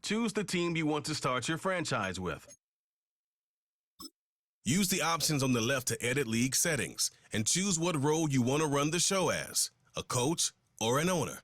choose the team you want to start your franchise with. Use the options on the left to edit league settings and choose what role you want to run the show as, a coach or an owner.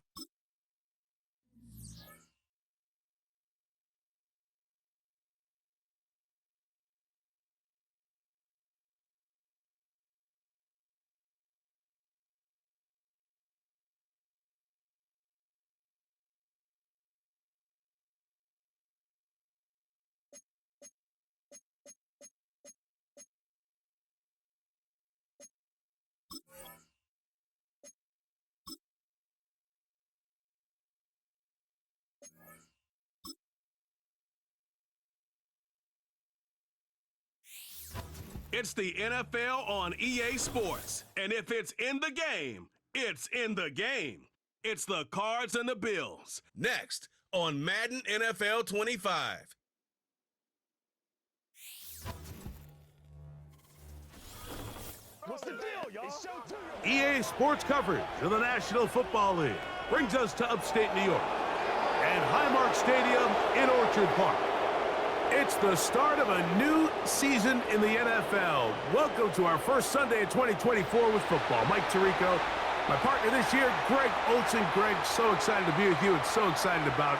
It's the NFL on EA Sports, and if it's in the game, it's in the game. It's the Cards and the Bills. Next on Madden NFL 25. What's the deal, y'all? EA Sports coverage of the National Football League brings us to upstate New York and Highmark Stadium in Orchard Park. It's the start of a new season in the NFL. Welcome to our first Sunday in 2024 with football. Mike Tirico, my partner this year, Greg Olson. Greg, so excited to be with you and so excited about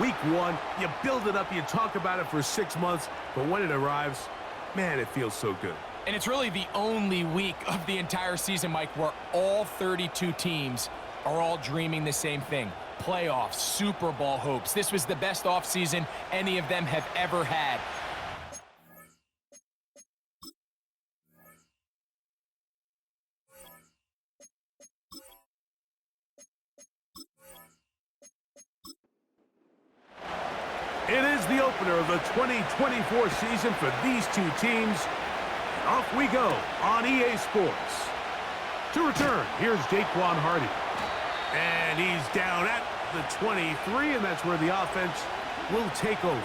week one. You build it up, you talk about it for 6 months, but when it arrives, man, it feels so good. And it's really the only week of the entire season, Mike, where all 32 teams are all dreaming the same thing. Playoffs, Super Bowl hopes. This was the best offseason any of them have ever had. It is the opener of the 2024 season for these two teams. Off we go on EA Sports. To return, here's Jaquan Hardy. And he's down at the 23, and that's where the offense will take over.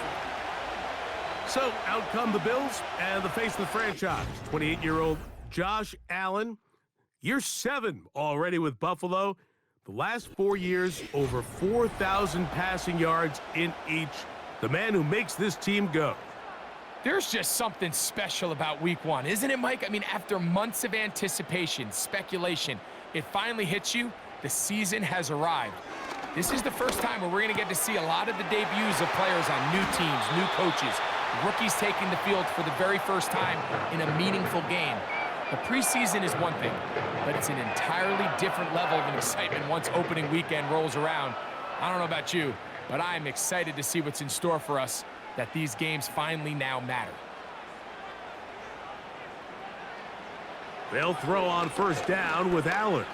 So, out come the Bills and the face of the franchise, 28-year-old Josh Allen. Year 7 already with Buffalo. The last 4 years, over 4,000 passing yards in each. The man who makes this team go. There's just something special about week one, isn't it, Mike? I mean, after months of anticipation, speculation, it finally hits you. The season has arrived. This is the first time where we're going to get to see a lot of the debuts of players on new teams, new coaches, rookies taking the field for the very first time in a meaningful game. The preseason is one thing, but it's an entirely different level of excitement once opening weekend rolls around. I don't know about you, but I'm excited to see what's in store for us, that these games finally now matter. They'll throw on first down with Allen.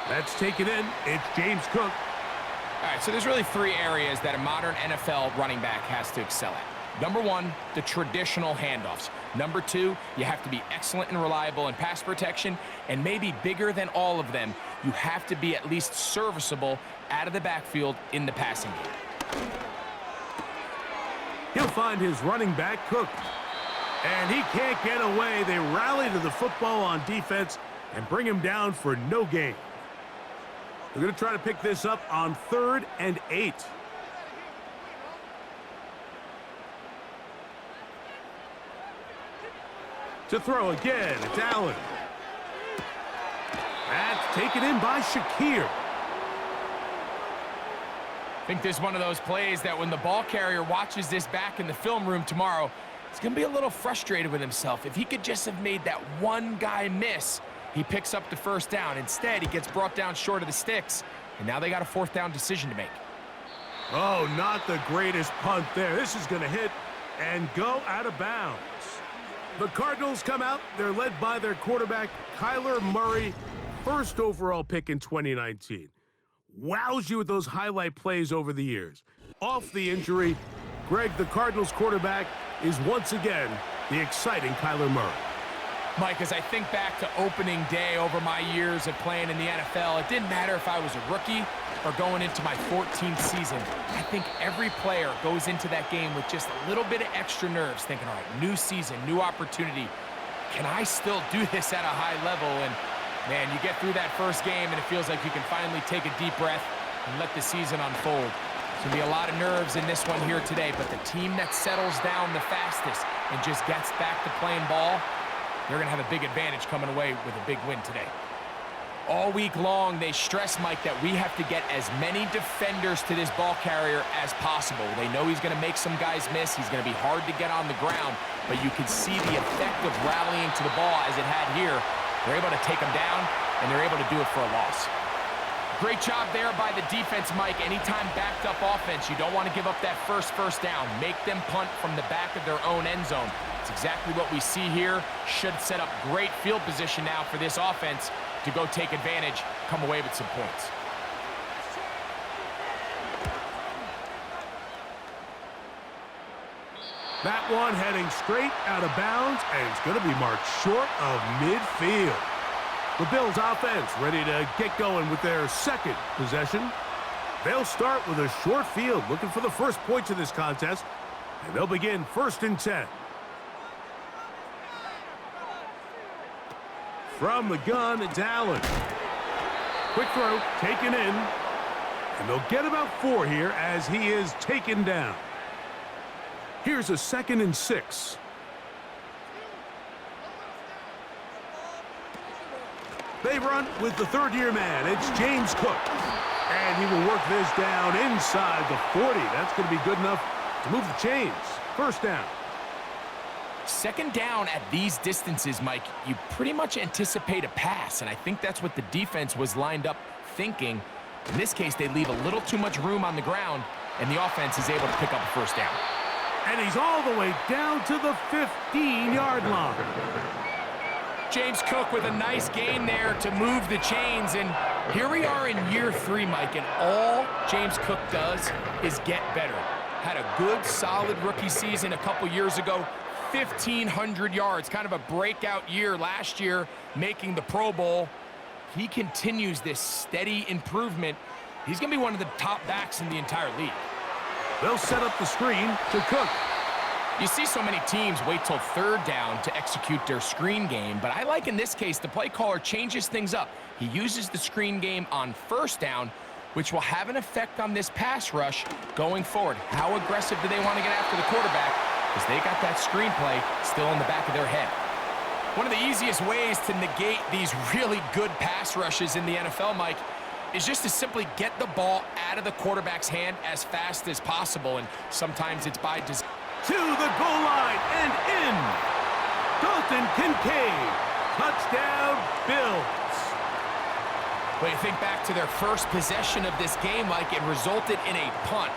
That's taken in. It's James Cook. All right, so there's really 3 areas that a modern NFL running back has to excel at. Number 1, the traditional handoffs. Number 2, you have to be excellent and reliable in pass protection. And maybe bigger than all of them, you have to be at least serviceable out of the backfield in the passing game. He'll find his running back, Cook. And he can't get away. They rally to the football on defense and bring him down for no gain. They're going to try to pick this up on 3rd and 8. To throw again, it's Allen. That's taken in by Shakir. I think this is one of those plays that when the ball carrier watches this back in the film room tomorrow, he's going to be a little frustrated with himself. If he could just have made that one guy miss, he picks up the first down. Instead, he gets brought down short of the sticks, and now they got a 4th down decision to make. Oh, not the greatest punt there. This is going to hit and go out of bounds. The Cardinals come out. They're led by their quarterback, Kyler Murray, 1st overall pick in 2019. Wows you with those highlight plays over the years. Off the injury, Greg, the Cardinals quarterback, is once again the exciting Kyler Murray. Mike, as I think back to opening day over my years of playing in the NFL, it didn't matter if I was a rookie or going into my 14th season. I think every player goes into that game with just a little bit of extra nerves, thinking, all right, new season, new opportunity. Can I still do this at a high level? And, man, you get through that first game, and it feels like you can finally take a deep breath and let the season unfold. There's going to be a lot of nerves in this one here today, but the team that settles down the fastest and just gets back to playing ball, they're going to have a big advantage coming away with a big win today. All week long, they stress, Mike, that we have to get as many defenders to this ball carrier as possible. They know he's going to make some guys miss. He's going to be hard to get on the ground, but you can see the effect of rallying to the ball as it had here. They're able to take him down, and they're able to do it for a loss. Great job there by the defense, Mike. Anytime backed up offense, you don't want to give up that first down. Make them punt from the back of their own end zone. It's exactly what we see here. Should set up great field position now for this offense to go take advantage, come away with some points. That one heading straight out of bounds, and it's going to be marked short of midfield. The Bills offense ready to get going with their second possession. They'll start with a short field, looking for the first points of this contest, and they'll begin 1st and 10. From the gun, it's Allen. Quick throw, taken in, and they'll get about 4 here as he is taken down. Here's a 2nd and 6. They run with the third-year man. It's James Cook. And he will work this down inside the 40. That's going to be good enough to move the chains. 1st down. 2nd down at these distances, Mike, you pretty much anticipate a pass, and I think that's what the defense was lined up thinking. In this case, they leave a little too much room on the ground, and the offense is able to pick up a 1st down. And he's all the way down to the 15-yard line. James Cook with a nice gain there to move the chains, and here we are in year 3, Mike, and all James Cook does is get better. Had a good, solid rookie season a couple years ago, 1,500 yards, kind of a breakout year last year, making the Pro Bowl. He continues this steady improvement. He's going to be one of the top backs in the entire league. They'll set up the screen to Cook. You see so many teams wait till 3rd down to execute their screen game, but I like in this case the play caller changes things up. He uses the screen game on 1st down, which will have an effect on this pass rush going forward. How aggressive do they want to get after the quarterback? Because they got that screenplay still in the back of their head. One of the easiest ways to negate these really good pass rushes in the NFL, Mike, is just to simply get the ball out of the quarterback's hand as fast as possible, and sometimes it's by design. To the goal line and in. Dalton Kincaid. Touchdown, Bills. When you think back to their first possession of this game, Mike, it resulted in a punt.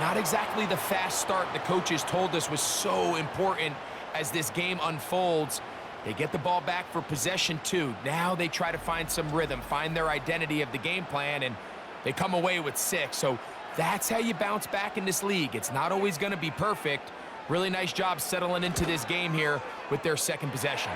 Not exactly the fast start the coaches told us was so important as this game unfolds. They get the ball back for possession 2. Now they try to find some rhythm, find their identity of the game plan, and they come away with 6. So that's how you bounce back in this league. It's not always going to be perfect. Really nice job settling into this game here with their 2nd possession.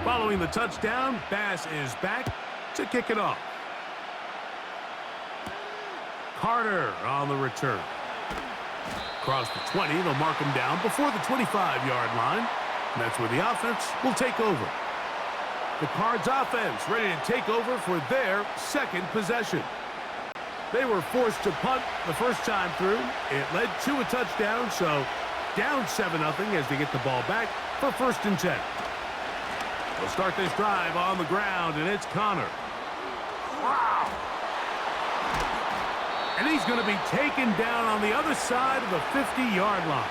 Following the touchdown, Bass is back to kick it off. Carter on the return. Across the 20, they'll mark him down before the 25-yard line. And that's where the offense will take over. The Cards offense ready to take over for their 2nd possession. They were forced to punt the first time through. It led to a touchdown, so down 7-0 as they get the ball back for 1st and 10. They'll start this drive on the ground, and it's Connor. Wow! And he's going to be taken down on the other side of the 50-yard line.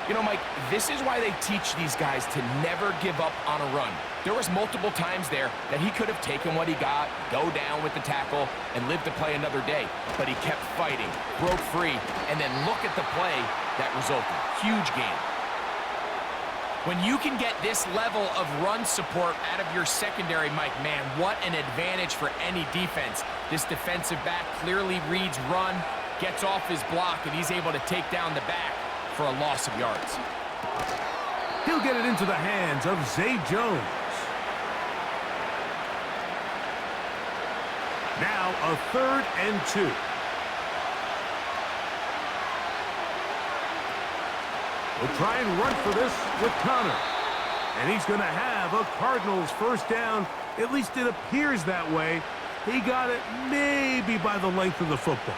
You know, Mike, this is why they teach these guys to never give up on a run. There was multiple times there that he could have taken what he got, go down with the tackle, and live to play another day. But he kept fighting, broke free, and then look at the play that resulted. Huge game. When you can get this level of run support out of your secondary, Mike, man, what an advantage for any defense. This defensive back clearly reads run, gets off his block, and he's able to take down the back for a loss of yards. He'll get it into the hands of Zay Jones. Now a 3rd and 2. We'll try and run for this with Connor. And he's going to have a Cardinals first down. At least it appears that way. He got it maybe by the length of the football.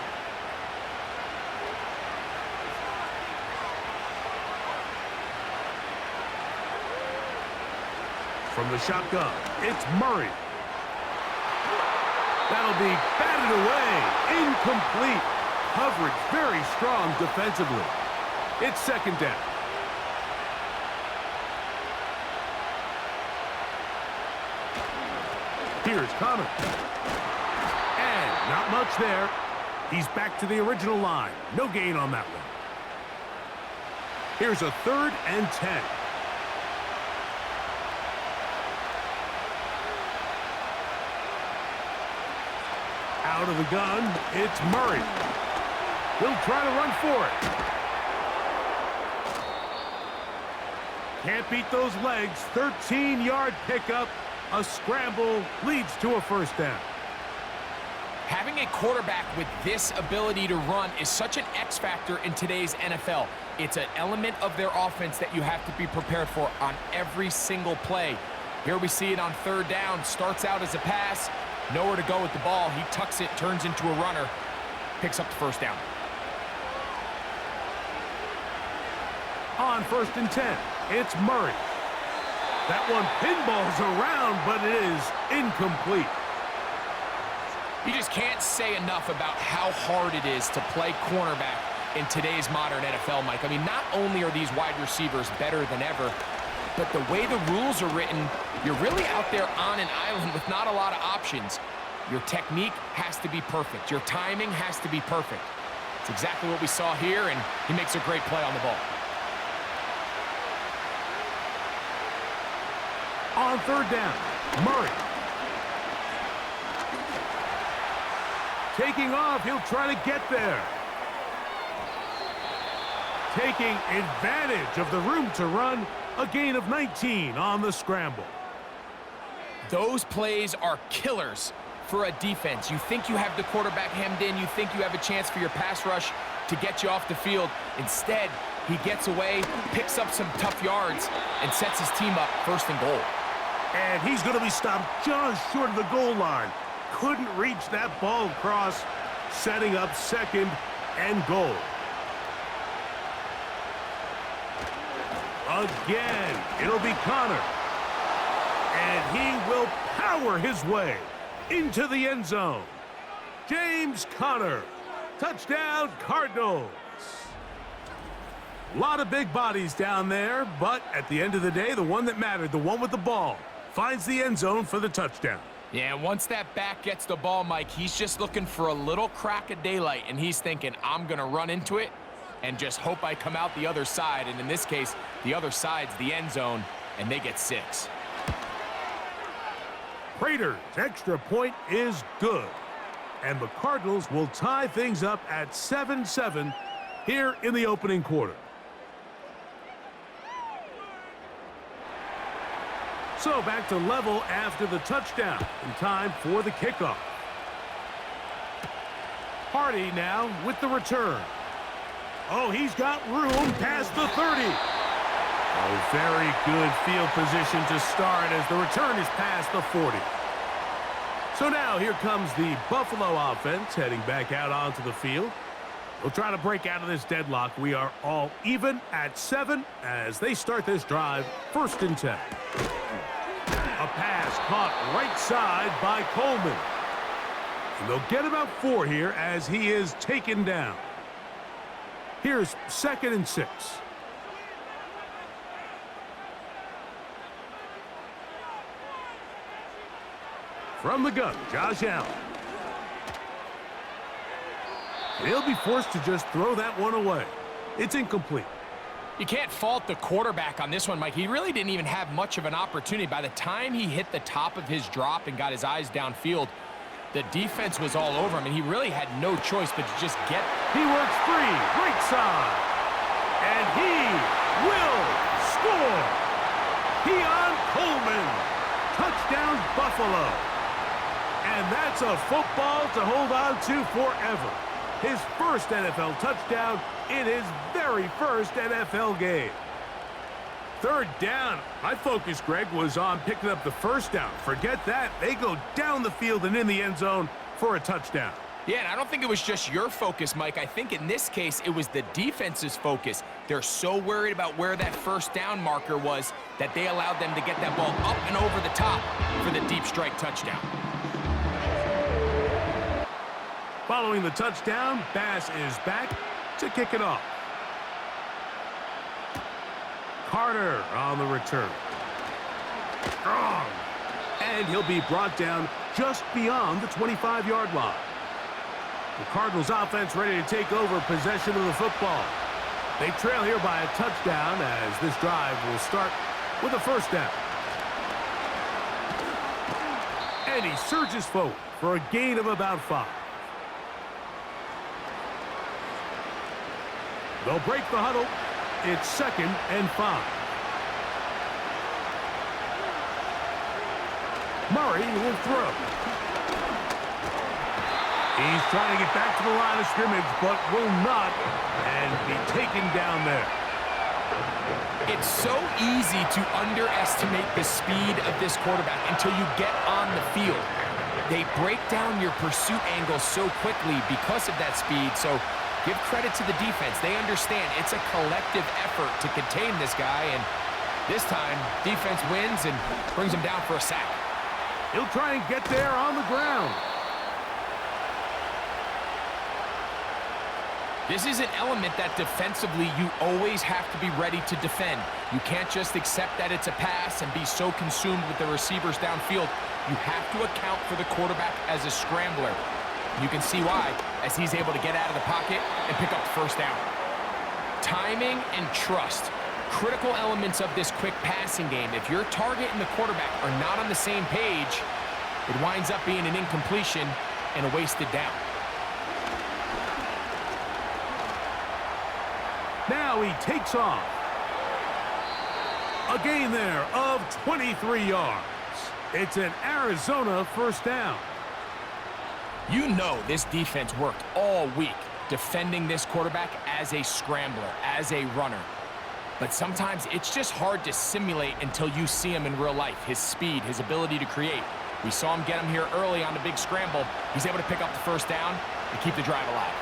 From the shotgun, it's Murray. That'll be batted away. Incomplete. Coverage very strong defensively. It's second down. Here's Connor. And not much there. He's back to the original line. No gain on that one. Here's a 3rd and 10. Out of the gun, it's Murray. He'll try to run for it. Can't beat those legs. 13-yard pickup. A scramble leads to a first down. Having a quarterback with this ability to run is such an X factor in today's NFL. It's an element of their offense that you have to be prepared for on every single play. Here we see it on 3rd down. Starts out as a pass. Nowhere to go with the ball. He tucks it, turns into a runner. Picks up the first down. On 1st and 10, it's Murray. That one pinballs around, but it is incomplete. You just can't say enough about how hard it is to play cornerback in today's modern NFL, Mike. I mean, not only are these wide receivers better than ever, but the way the rules are written, you're really out there on an island with not a lot of options. Your technique has to be perfect. Your timing has to be perfect. It's exactly what we saw here, and he makes a great play on the ball. On 3rd down, Murray. Taking off, he'll try to get there. Taking advantage of the room to run, a gain of 19 on the scramble. Those plays are killers for a defense. You think you have the quarterback hemmed in. You think you have a chance for your pass rush to get you off the field. Instead, he gets away, picks up some tough yards, and sets his team up 1st and goal. And he's going to be stopped just short of the goal line. Couldn't reach that ball across, setting up 2nd and goal. Again, it'll be Connor. And he will power his way into the end zone. James Conner, touchdown Cardinals. A lot of big bodies down there, but at the end of the day, the one that mattered, the one with the ball, finds the end zone for the touchdown. Yeah, once that back gets the ball, Mike, he's just looking for a little crack of daylight, and he's thinking, I'm going to run into it and just hope I come out the other side. And in this case, the other side's the end zone, and they get 6. Prater's extra point is good. And the Cardinals will tie things up at 7-7 here in the opening quarter. So back to level after the touchdown. In time for the kickoff. Hardy now with the return. Oh, he's got room past the 30. Oh, very good field position to start as the return is past the 40. So now here comes the Buffalo offense heading back out onto the field. We'll try to break out of this deadlock. We are all even at 7 as they start this drive, 1st and 10. A pass caught right side by Coleman. And they'll get about 4 here as he is taken down. Here's 2nd and 6. From the gun, Josh Allen. He'll be forced to just throw that one away. It's incomplete. You can't fault the quarterback on this one, Mike. He really didn't even have much of an opportunity. By the time he hit the top of his drop and got his eyes downfield, the defense was all over him, and he really had no choice but to just get. He works free, right side, and he will score. Keon Coleman, touchdown Buffalo. And that's a football to hold on to forever. his first NFL touchdown in his very first NFL game. Third down. My focus, Greg, was on picking up the first down. Forget that. They go down the field and in the end zone for a touchdown. Yeah, and I don't think it was just your focus, Mike. I think in this case, it was the defense's focus. They're so worried about where that first down marker was that they allowed them to get that ball up and over the top for the deep strike touchdown. Following the touchdown, Bass is back to kick it off. Carter on the return. Strong. And he'll be brought down just beyond the 25-yard line. The Cardinals offense ready to take over possession of the football. They trail here by a touchdown as this drive will start with a first down. And he surges forward for a gain of about 5. They'll break the huddle. It's 2nd and 5. Murray will throw. He's trying to get back to the line of scrimmage, but will not, and be taken down there. It's so easy to underestimate the speed of this quarterback until you get on the field. They break down your pursuit angle so quickly because of that speed, so give credit to the defense. They understand it's a collective effort to contain this guy, and this time, defense wins and brings him down for a sack. He'll try and get there on the ground. This is an element that defensively you always have to be ready to defend. You can't just accept that it's a pass and be so consumed with the receivers downfield. You have to account for the quarterback as a scrambler. You can see why, as he's able to get out of the pocket and pick up the first down. Timing and trust, critical elements of this quick passing game. If your target and the quarterback are not on the same page, it winds up being an incompletion and a wasted down. Now he takes off. A gain there of 23 yards. It's an Arizona first down. You know this defense worked all week defending this quarterback as a scrambler, as a runner. But sometimes it's just hard to simulate until you see him in real life. His speed, his ability to create. We saw him get him here early on the big scramble. He's able to pick up the first down and keep the drive alive.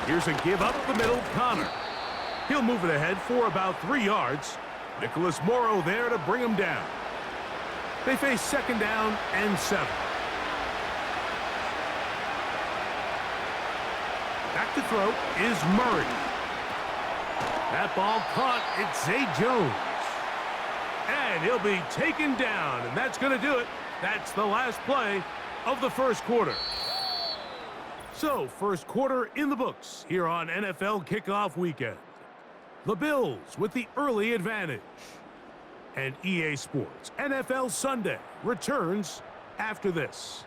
Here's a give up the middle, Connor. He'll move it ahead for about 3 yards. Nicholas Morrow there to bring him down. They face 2nd down and 7. Back to throw is Murray. That ball caught. It's Zay Jones. And he'll be taken down, and that's going to do it. That's the last play of the first quarter. So, first quarter in the books here on NFL Kickoff Weekend. The Bills with the early advantage. And EA Sports NFL Sunday returns after this.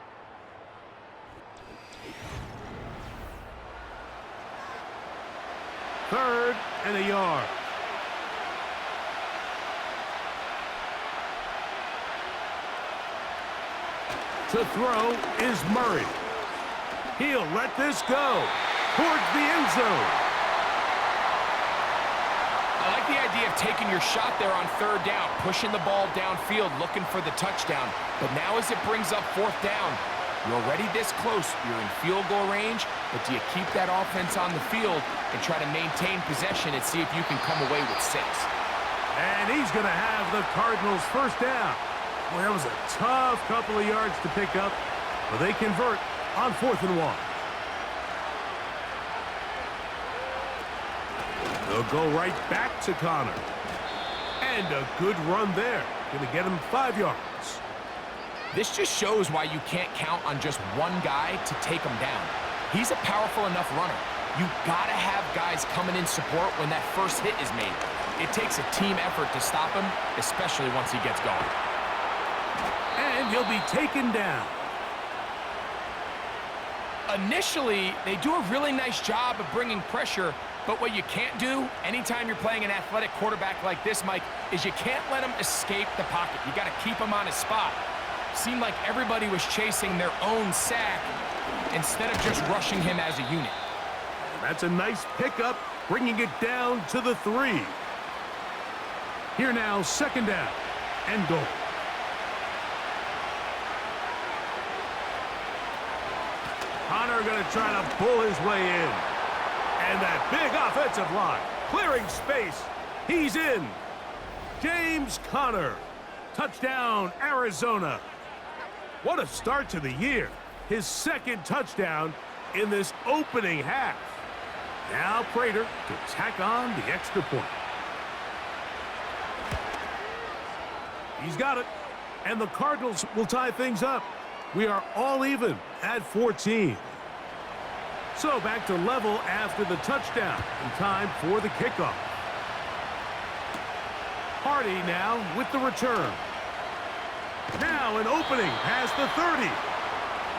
Third and a yard. To throw is Murray. He'll let this go towards the end zone. I like the idea of taking your shot there on 3rd down, pushing the ball downfield, looking for the touchdown. But now as it brings up 4th down, you're already this close. You're in field goal range, but do you keep that offense on the field and try to maintain possession and see if you can come away with 6? And he's going to have the Cardinals first down. Boy, that was a tough couple of yards to pick up, but they convert on 4th and 1. They'll go right back to Connor. And a good run there. Going to get him 5 yards. This just shows why you can't count on just one guy to take him down. He's a powerful enough runner. You got to have guys coming in support when that first hit is made. It takes a team effort to stop him, especially once he gets going. And he'll be taken down. Initially, they do a really nice job of bringing pressure, but what you can't do anytime you're playing an athletic quarterback like this, Mike, is you can't let him escape the pocket. You got to keep him on his spot. Seemed like everybody was chasing their own sack instead of just rushing him as a unit. That's a nice pickup, bringing it down to the 3. Here now, second down and goal. Connor going to try to pull his way in. And that big offensive line, clearing space. He's in. James Conner. Touchdown, Arizona. What a start to the year. His second touchdown in this opening half. Now Prater to tack on the extra point. He's got it. And the Cardinals will tie things up. We are all even at 14. So back to level after the touchdown. And time for the kickoff. Hardy now with the return. Now an opening past the 30.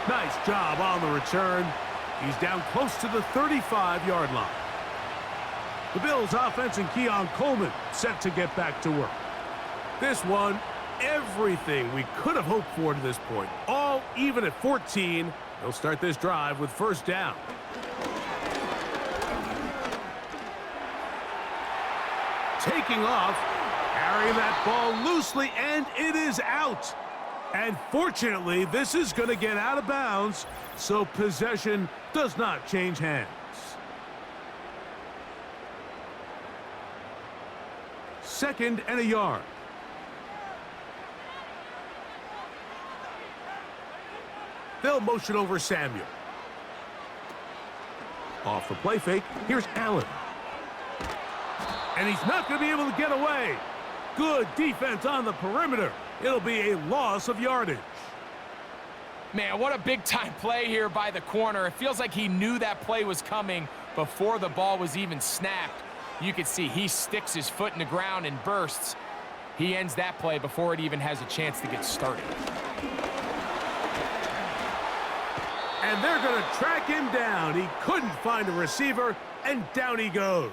Nice job on the return. He's down close to the 35-yard line. The Bills offense and Keon Coleman set to get back to work. This one, everything we could have hoped for to this point. All even at 14. They'll start this drive with first down. Taking off, carrying that ball loosely, and it is out. And fortunately, this is going to get out of bounds, so possession does not change hands. Second and a yard. They'll motion over Samuel. Off the play fake, here's Allen. And he's not going to be able to get away. Good defense on the perimeter. It'll be a loss of yardage. Man, what a big-time play here by the corner. It feels like he knew that play was coming before the ball was even snapped. You can see he sticks his foot in the ground and bursts. He ends that play before it even has a chance to get started. And they're going to track him down. He couldn't find a receiver, and down he goes.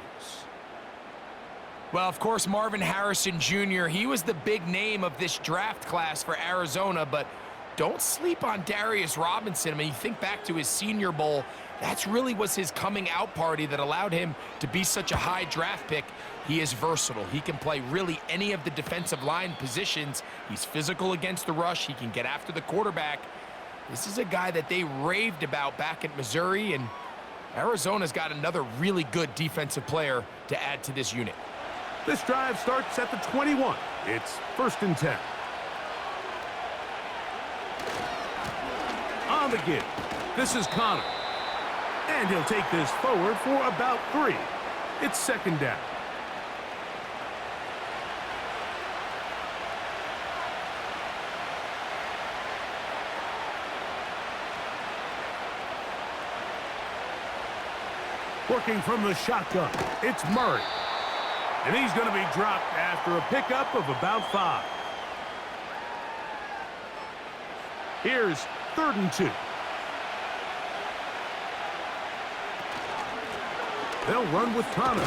Well, of course, Marvin Harrison Jr., he was the big name of this draft class for Arizona, but don't sleep on Darius Robinson. I mean, you think back to his Senior Bowl, that's really was his coming out party that allowed him to be such a high draft pick. He is versatile. He can play really any of the defensive line positions. He's physical against the rush. He can get after the quarterback. This is a guy that they raved about back at Missouri, and Arizona's got another really good defensive player to add to this unit. This drive starts at the 21. It's first and 10. On the give. This is Connor. And he'll take this forward for about 3. It's second down. Working from the shotgun, it's Murray. And he's going to be dropped after a pickup of about 5. Here's third and 2. They'll run with Connor.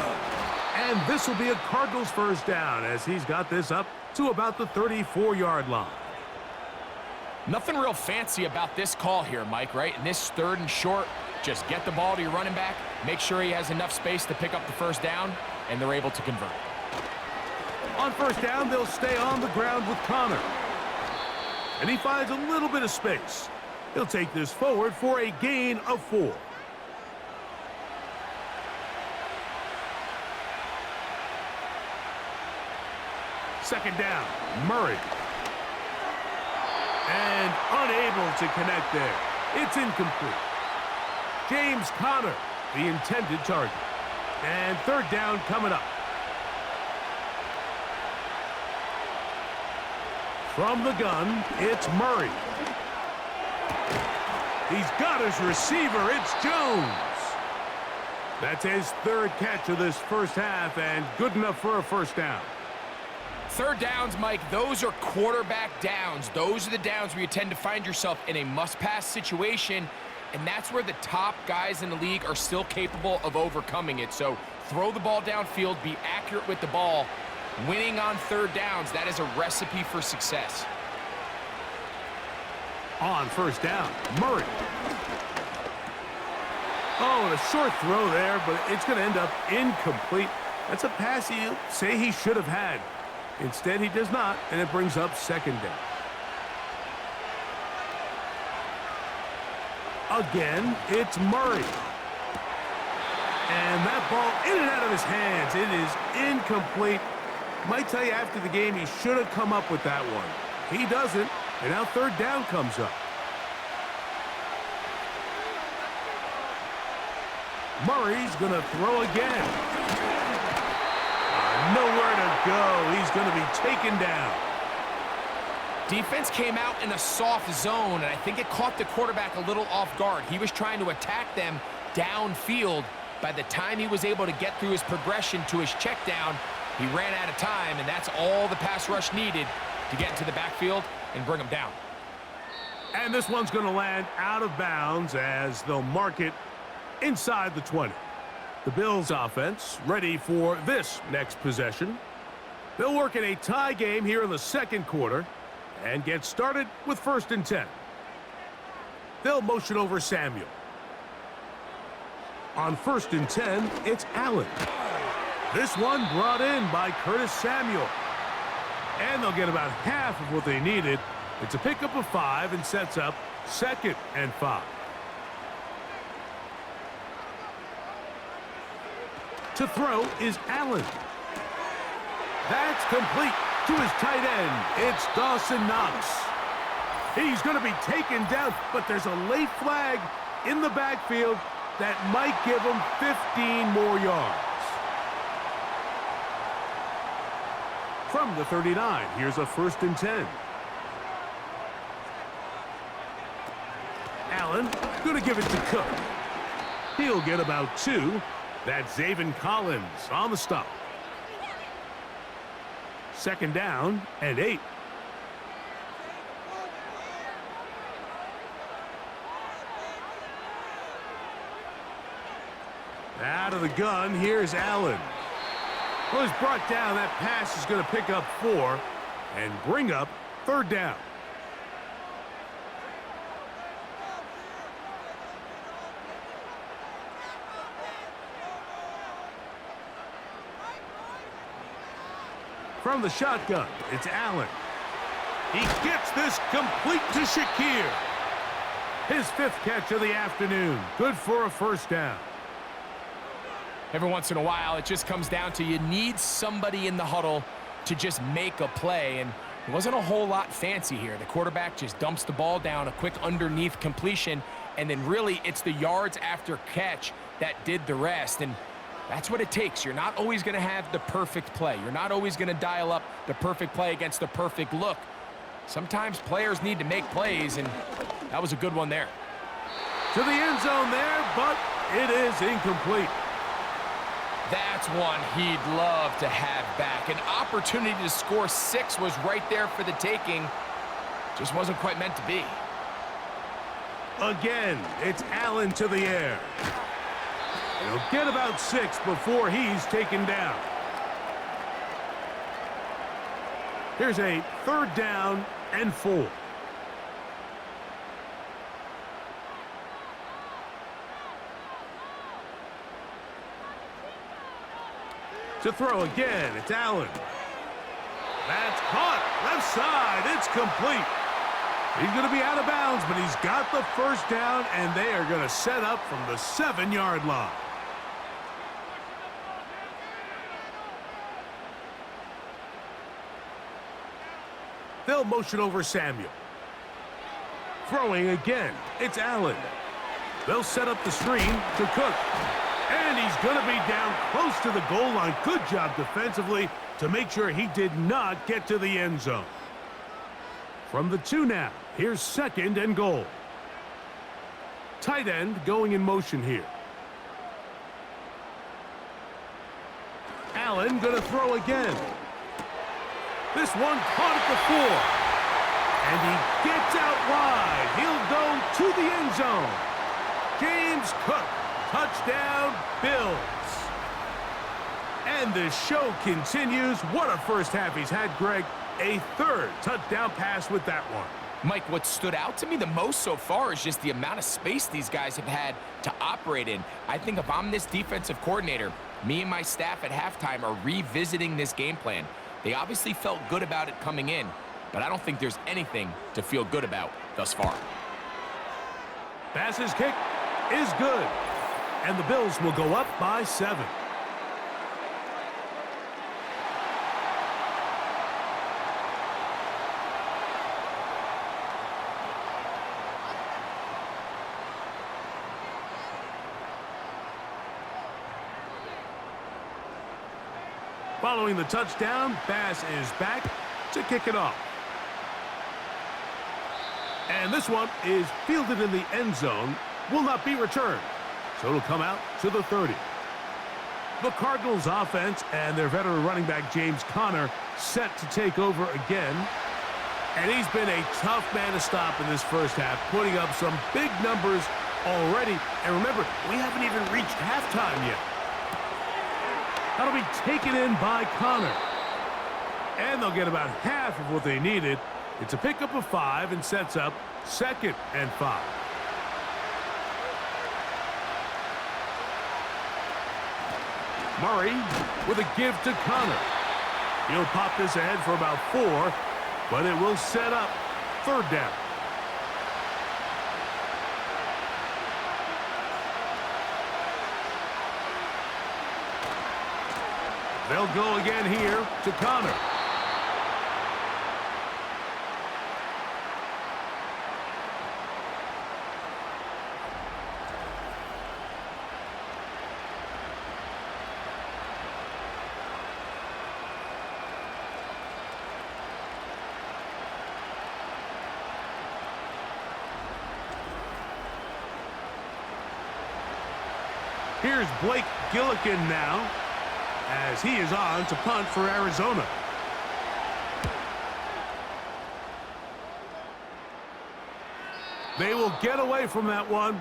And this will be a Cardinals first down as he's got this up to about the 34-yard line. Nothing real fancy about this call here, Mike, right? In this third and short, just get the ball to your running back, make sure he has enough space to pick up the first down, and they're able to convert. On first down, they'll stay on the ground with Connor. And he finds a little bit of space. He'll take this forward for a gain of 4. Second down, Murray. And unable to connect there. It's incomplete. James Conner, the intended target. And third down coming up. From the gun, it's Murray. He's got his receiver. It's Jones. That's his third catch of this first half and good enough for a first down. Third downs, Mike, those are quarterback downs. Those are the downs where you tend to find yourself in a must-pass situation, and that's where the top guys in the league are still capable of overcoming it. So throw the ball downfield, be accurate with the ball. Winning on third downs, that is a recipe for success. On first down, Murray. Oh, and a short throw there, but it's going to end up incomplete. That's a pass he'll say he should have had. Instead, he does not, and it brings up second down. Again, it's Murray. And that ball in and out of his hands. It is incomplete. Might tell you after the game he should have come up with that one. He doesn't, and now third down comes up. Murray's going to throw again. Nowhere to go. He's going to be taken down. Defense came out in a soft zone, and I think it caught the quarterback a little off guard. He was trying to attack them downfield. By the time he was able to get through his progression to his check down, he ran out of time, and that's all the pass rush needed to get into the backfield and bring him down. And this one's going to land out of bounds as they'll mark it inside the 20. The Bills offense ready for this next possession. They'll work in a tie game here in the second quarter and get started with 1st and 10. They'll motion over Samuel. On 1st and 10, it's Allen. This one brought in by Curtis Samuel. And they'll get about half of what they needed. It's a pickup of 5 and sets up 2nd and 5. To throw is Allen. That's complete to his tight end. It's Dawson Knox. He's going to be taken down, but there's a late flag in the backfield that might give him 15 more yards. From the 39, here's a 1st and 10. Allen going to give it to Cook. He'll get about 2. That's Zaven Collins on the stop. 2nd down and 8. Out of the gun, here's Allen. Well, he's brought down. That pass is going to pick up 4 and bring up 3rd down. From the shotgun, it's Allen. He gets this complete to Shakir. His 5th catch of the afternoon. Good for a 1st down. Every once in a while, it just comes down to you need somebody in the huddle to just make a play, and it wasn't a whole lot fancy here. The quarterback just dumps the ball down, a quick underneath completion, and then really it's the yards after catch that did the rest, and that's what it takes. You're not always going to have the perfect play. You're not always going to dial up the perfect play against the perfect look. Sometimes players need to make plays, and that was a good one there. To the end zone there, but it is incomplete. That's one he'd love to have back. An opportunity to score 6 was right there for the taking. Just wasn't quite meant to be. Again, it's Allen to the air. He'll get about 6 before he's taken down. Here's a 3rd down and 4. To throw again, it's Allen. That's caught. Left side, it's complete. He's going to be out of bounds, but he's got the 1st down, and they are going to set up from the 7-yard line. They'll motion over Samuel. Throwing again, it's Allen. They'll set up the screen to Cook. And he's going to be down close to the goal line. Good job defensively to make sure he did not get to the end zone. From the 2 now, here's 2nd and goal. Tight end going in motion here. Allen going to throw again. This one caught at the 4. And he gets out wide. He'll go to the end zone. James Cook. Touchdown, Bills. And the show continues. What a first half he's had, Greg. A 3rd touchdown pass with that one. Mike, what stood out to me the most so far is just the amount of space these guys have had to operate in. I think if I'm this defensive coordinator, me and my staff at halftime are revisiting this game plan. They obviously felt good about it coming in, but I don't think there's anything to feel good about thus far. Pass's kick is good, and the Bills will go up by 7. Following the touchdown, Bass is back to kick it off. And this one is fielded in the end zone, will not be returned. So it'll come out to the 30. The Cardinals offense and their veteran running back James Conner set to take over again. And he's been a tough man to stop in this first half, putting up some big numbers already. And remember, we haven't even reached halftime yet. That'll be taken in by Conner. And they'll get about half of what they needed. It's a pickup of 5 and sets up 2nd and 5. Murray with a give to Conner. He'll pop this ahead for about 4, but it will set up 3rd down. They'll go again here to Conner. Here's Blake Gillikin now, as he is on to punt for Arizona. They will get away from that one,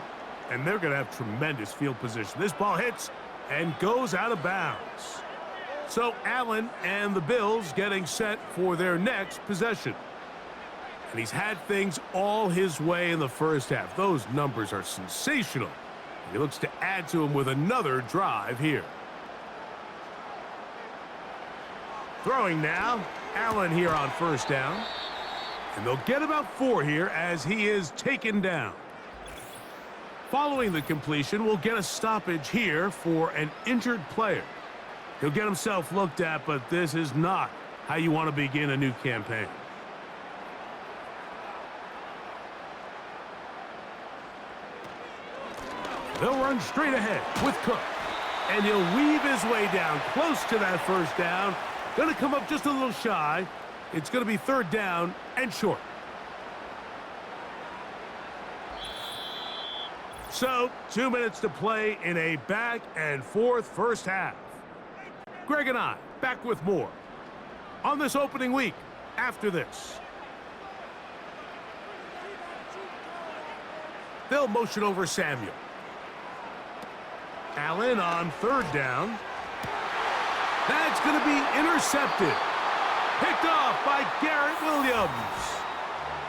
and they're going to have tremendous field position. This ball hits and goes out of bounds. So Allen and the Bills getting set for their next possession. And he's had things all his way in the first half. Those numbers are sensational. He looks to add to him with another drive here. Throwing now, Allen here on 1st down. And they'll get about 4 here as he is taken down. Following the completion, we'll get a stoppage here for an injured player. He'll get himself looked at, but this is not how you want to begin a new campaign. They'll run straight ahead with Cook. And he'll weave his way down close to that 1st down. Going to come up just a little shy. It's going to be 3rd down and short. So, 2 minutes to play in a back and forth first half. Greg and I back with more on this opening week after this. They'll motion over Samuel. Allen on 3rd down. That's going to be intercepted. Picked off by Garrett Williams.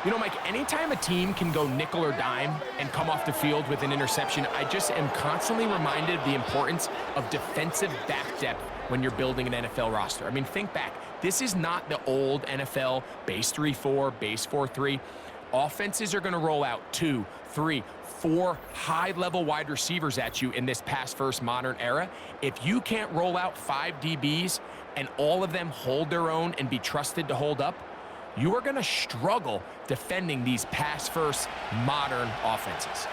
You know, Mike, anytime a team can go nickel or dime and come off the field with an interception, I just am constantly reminded of the importance of defensive back depth when you're building an NFL roster. I mean, think back. This is not the old NFL base 3-4, base 4-3. Offenses are going to roll out 2, 3, 4 high-level wide receivers at you in this pass-first modern era. If you can't roll out 5 DBs and all of them hold their own and be trusted to hold up, you are going to struggle defending these pass-first modern offenses.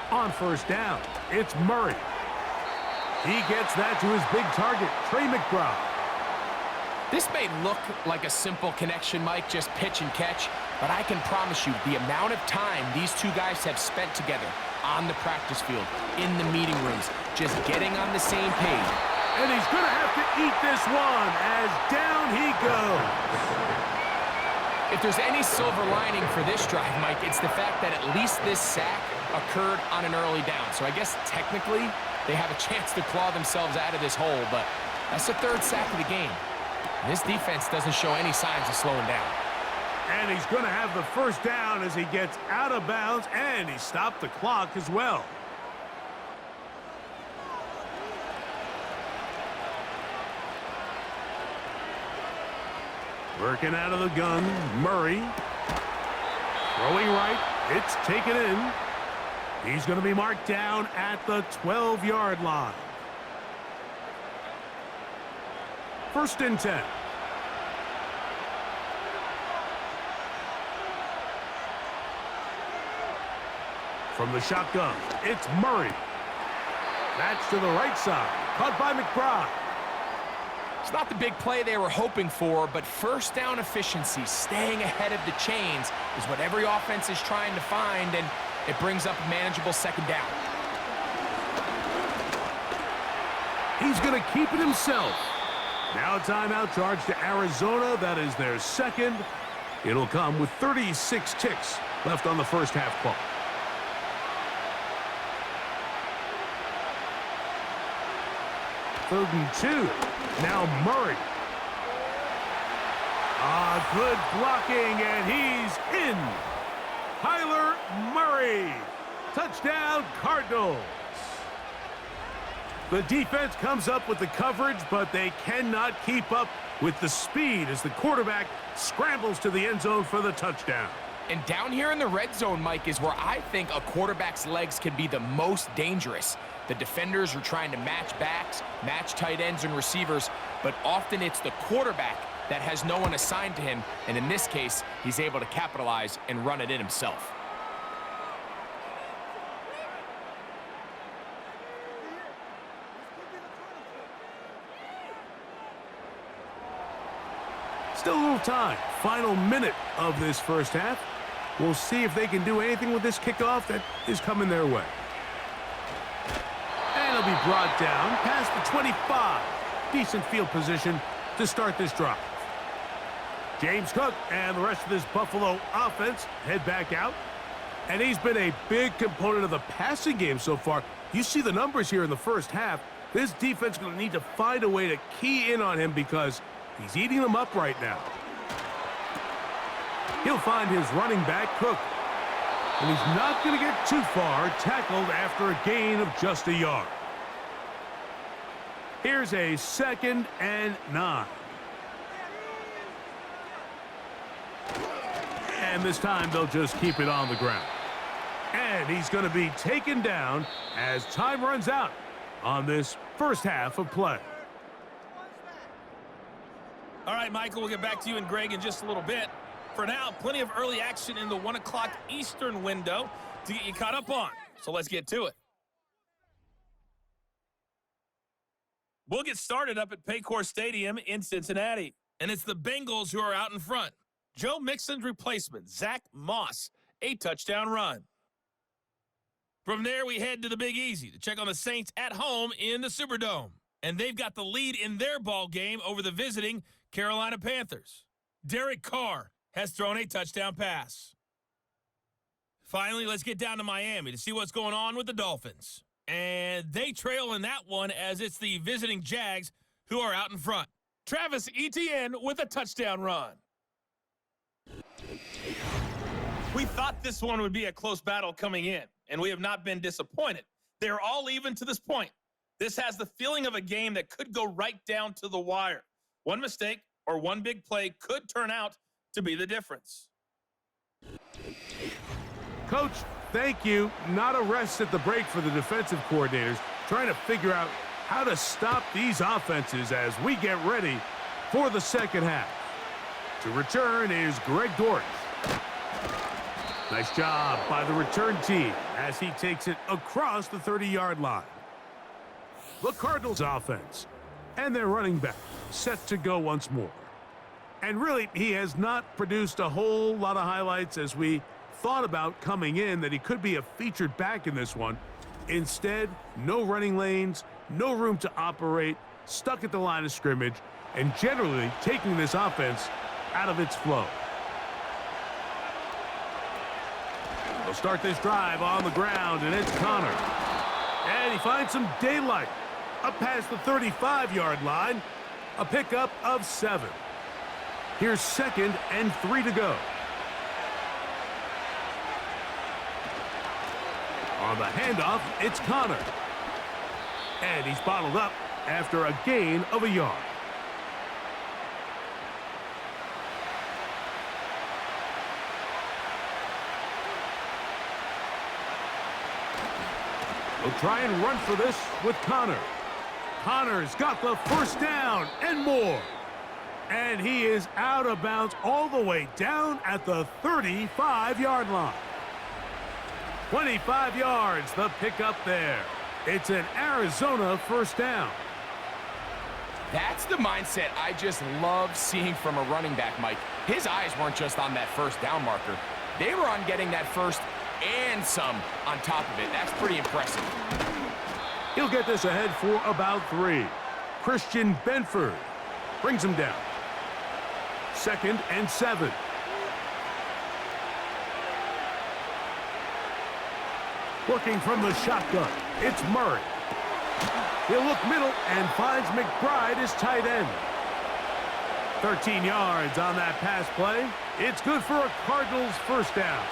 On 1st down, it's Murray. He gets that to his big target, Trey McBride. This may look like a simple connection, Mike, just pitch and catch, but I can promise you the amount of time these two guys have spent together on the practice field, in the meeting rooms, just getting on the same page. And he's going to have to eat this one as down he goes. If there's any silver lining for this drive, Mike, it's the fact that at least this sack occurred on an early down. So I guess technically they have a chance to claw themselves out of this hole, but that's the 3rd sack of the game. This defense doesn't show any signs of slowing down. And he's going to have the first down as he gets out of bounds, and he stopped the clock as well. Working out of the gun, Murray. Throwing right, it's taken in. He's going to be marked down at the 12-yard line. First and 10. From the shotgun, it's Murray. That's to the right side, caught by McBride. It's not the big play they were hoping for, but first down efficiency, staying ahead of the chains, is what every offense is trying to find, and it brings up a manageable second down. He's going to keep it himself. Now a timeout charge to Arizona. That is their second. It'll come with 36 ticks left on the first half clock. Third and 2. Now Murray. Good blocking, and he's in. Kyler Murray. Touchdown, Cardinals. The defense comes up with the coverage, but they cannot keep up with the speed as the quarterback scrambles to the end zone for the touchdown. And down here in the red zone, Mike, is where I think a quarterback's legs can be the most dangerous. The defenders are trying to match backs, match tight ends and receivers, but often it's the quarterback that has no one assigned to him, and in this case, he's able to capitalize and run it in himself. Still a little time. Final minute of this first half. We'll see if they can do anything with this kickoff that is coming their way. And it'll be brought down past the 25. Decent field position to start this drive. James Cook and the rest of this Buffalo offense head back out. And he's been a big component of the passing game so far. You see the numbers here in the first half. This defense is going to need to find a way to key in on him because he's eating them up right now. He'll find his running back, Cook. And he's not going to get too far, tackled after a gain of just a yard. Here's a 2nd and 9. And this time they'll just keep it on the ground. And he's going to be taken down as time runs out on this first half of play. All right, Michael, we'll get back to you and Greg in just a little bit. For now, plenty of early action in the 1 o'clock Eastern window to get you caught up on. So let's get to it. We'll get started up at Paycor Stadium in Cincinnati. And it's the Bengals who are out in front. Joe Mixon's replacement, Zach Moss, a touchdown run. From there, we head to the Big Easy to check on the Saints at home in the Superdome. And they've got the lead in their ball game over the visiting Carolina Panthers. Derek Carr has thrown a touchdown pass. Finally, let's get down to Miami to see what's going on with the Dolphins. And they trail in that one as it's the visiting Jags who are out in front. Travis Etienne with a touchdown run. We thought this one would be a close battle coming in, and we have not been disappointed. They're all even to this point. This has the feeling of a game that could go right down to the wire. One mistake or one big play could turn out to be the difference. Coach, thank you. Not a rest at the break for the defensive coordinators, trying to figure out how to stop these offenses as we get ready for the second half. To return is Greg Dortch. Nice job by the return team as he takes it across the 30-yard line. The Cardinals offense and their running back set to go once more. And really, he has not produced a whole lot of highlights as we thought about coming in that he could be a featured back in this one. Instead, no running lanes, no room to operate, stuck at the line of scrimmage, and generally taking this offense out of its flow. They'll start this drive on the ground, and it's Connor. And he finds some daylight up past the 35-yard line. A pickup of 7. Here's 2nd and 3 to go. On the handoff, it's Connor. And he's bottled up after a gain of a yard. He'll try and run for this with Connor. Connor's got the first down and more. And he is out of bounds all the way down at the 35-yard line. 25 yards, the pickup there. It's an Arizona first down. That's the mindset I just love seeing from a running back, Mike. His eyes weren't just on that first down marker. They were on getting that first and some on top of it. That's pretty impressive. He'll get this ahead for about 3. Christian Benford brings him down. 2nd and 7. Working from the shotgun, it's Murray. He'll look middle and finds McBride as tight end. 13 yards on that pass play. It's good for a Cardinals first down.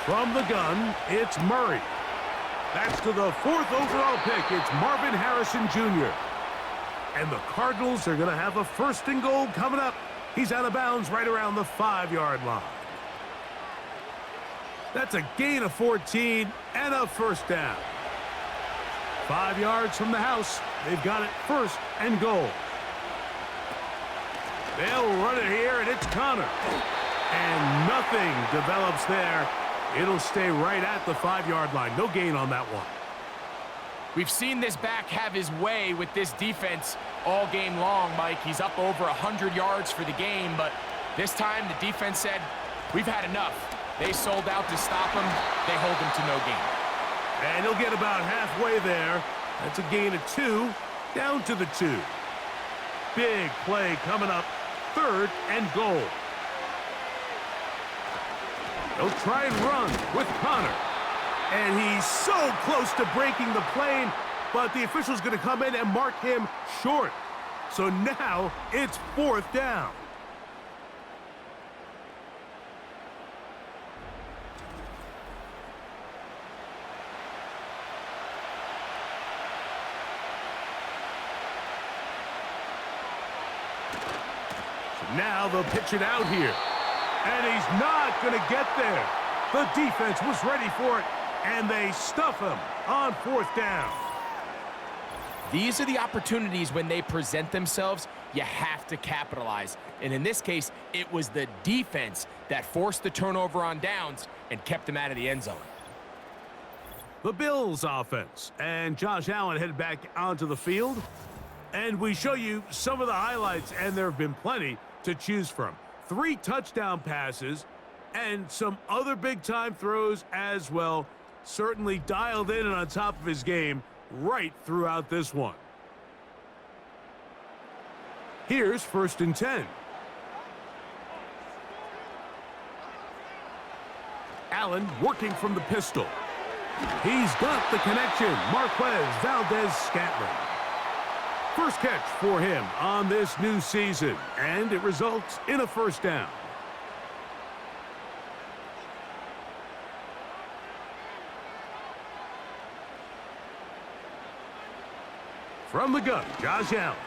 From the gun, it's Murray. That's to the 4th overall pick. It's Marvin Harrison Jr. And the Cardinals are going to have a 1st and goal coming up. He's out of bounds right around the 5-yard line. That's a gain of 14 and a first down. 5 yards from the house. They've got it 1st and goal. They'll run it here, and it's Connor. And nothing develops there. It'll stay right at the 5-yard line. No gain on that one. We've seen this back have his way with this defense all game long, Mike. He's up over 100 yards for the game, but this time the defense said, we've had enough. They sold out to stop him. They hold him to no gain. And he'll get about halfway there. That's a gain of 2, down to the 2. Big play coming up, 3rd and goal. He'll try and run with Connor. And he's so close to breaking the plane, but the official's going to come in and mark him short. So now it's 4th down. So now they'll pitch it out here. And he's not going to get there. The defense was ready for it, and they stuff him on 4th down. These are the opportunities when they present themselves, you have to capitalize. And in this case, it was the defense that forced the turnover on downs and kept them out of the end zone. The Bills offense, and Josh Allen headed back onto the field. And we show you some of the highlights, and there have been plenty to choose from. 3 touchdown passes and some other big-time throws as well. Certainly dialed in and on top of his game right throughout this one. Here's 1st and 10. Allen working from the pistol. He's got the connection. Marquez Valdez-Scantling. First catch for him on this new season, and it results in a first down. From the gun, Josh Allen.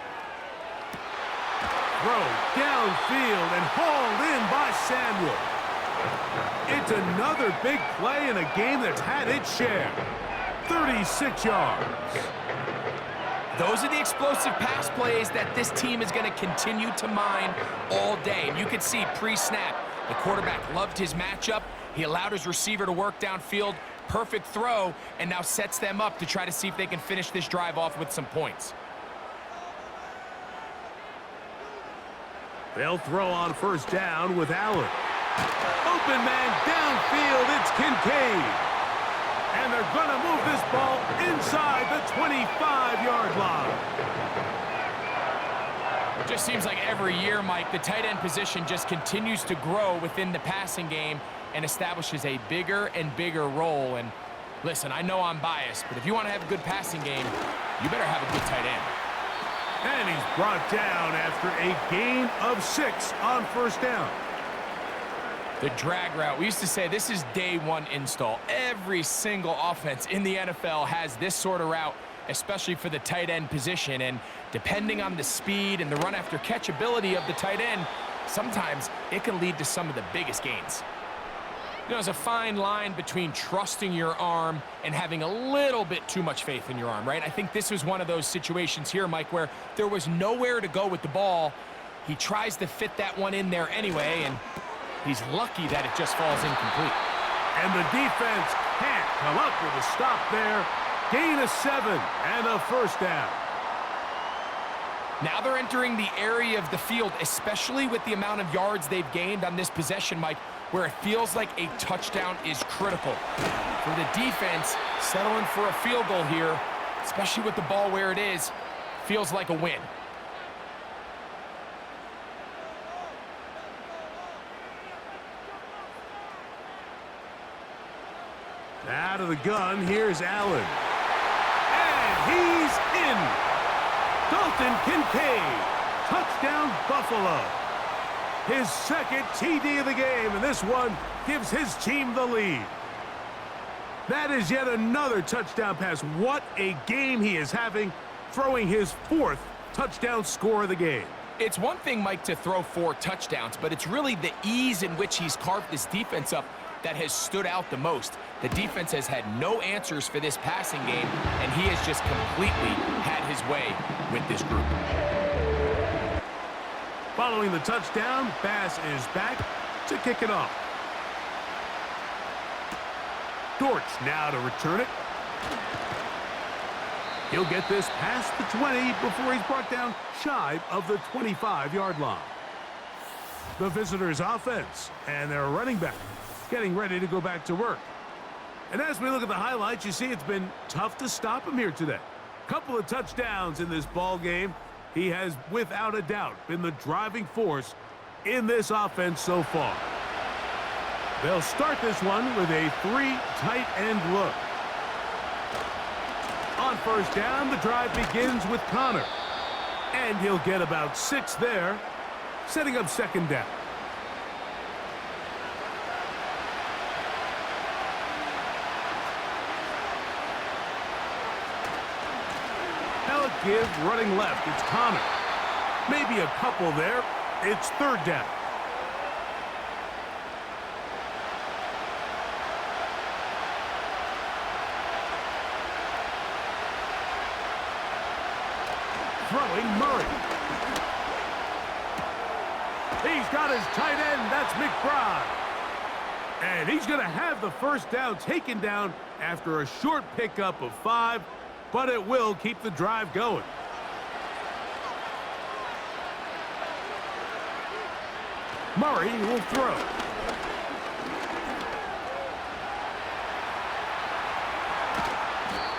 Throw downfield and hauled in by Samuel. It's another big play in a game that's had its share. 36 yards. Those are the explosive pass plays that this team is going to continue to mine all day. And you can see pre-snap, the quarterback loved his matchup. He allowed his receiver to work downfield. Perfect throw, and now sets them up to try to see if they can finish this drive off with some points. They'll throw on first down with Allen. Open man downfield, it's Kincaid. And they're going to move this ball inside the 25-yard line. It just seems like every year, Mike, the tight end position just continues to grow within the passing game and establishes a bigger and bigger role. And Listen, I know I'm biased, but if you want to have a good passing game, you better have a good tight end. And he's brought down after a gain of 6 on first down. The drag route. We used to say this is day one install. Every single offense in the NFL has this sort of route, especially for the tight end position. And depending on the speed and the run after catch ability of the tight end, sometimes it can lead to some of the biggest gains. You know, there's a fine line between trusting your arm and having a little bit too much faith in your arm, right? I think this was one of those situations here, Mike, where there was nowhere to go with the ball. He tries to fit that one in there anyway, and he's lucky that it just falls incomplete. And the defense can't come up with a stop there. Gain of 7 and a first down. Now they're entering the area of the field, especially with the amount of yards they've gained on this possession, Mike, where it feels like a touchdown is critical. For the defense, settling for a field goal here, especially with the ball where it is, feels like a win. Out of the gun, here's Allen. And he's in. Dalton Kincaid. Touchdown, Buffalo. His second TD of the game, and this one gives his team the lead. That is yet another touchdown pass. What a game he is having, throwing his 4th touchdown score of the game. It's one thing, Mike, to throw 4 touchdowns, but it's really the ease in which he's carved this defense up that has stood out the most. The defense has had no answers for this passing game, and he has just completely had his way with this group. Following the touchdown, Bass is back to kick it off. Dortch now to return it. He'll get this past the 20 before he's brought down shy of the 25-yard line. The visitors' offense and their running back getting ready to go back to work. And as we look at the highlights, you see it's been tough to stop him here today. Couple of touchdowns in this ball game. He has, without a doubt, been the driving force in this offense so far. They'll start this one with a 3 tight end look. On first down, the drive begins with Connor. And he'll get about 6 there, setting up second down. Give running left. It's Connor. Maybe a couple there. It's third down. Throwing Murray. He's got his tight end. That's McBride. And he's going to have the first down taken down after a short pickup of 5. But it will keep the drive going. Murray will throw.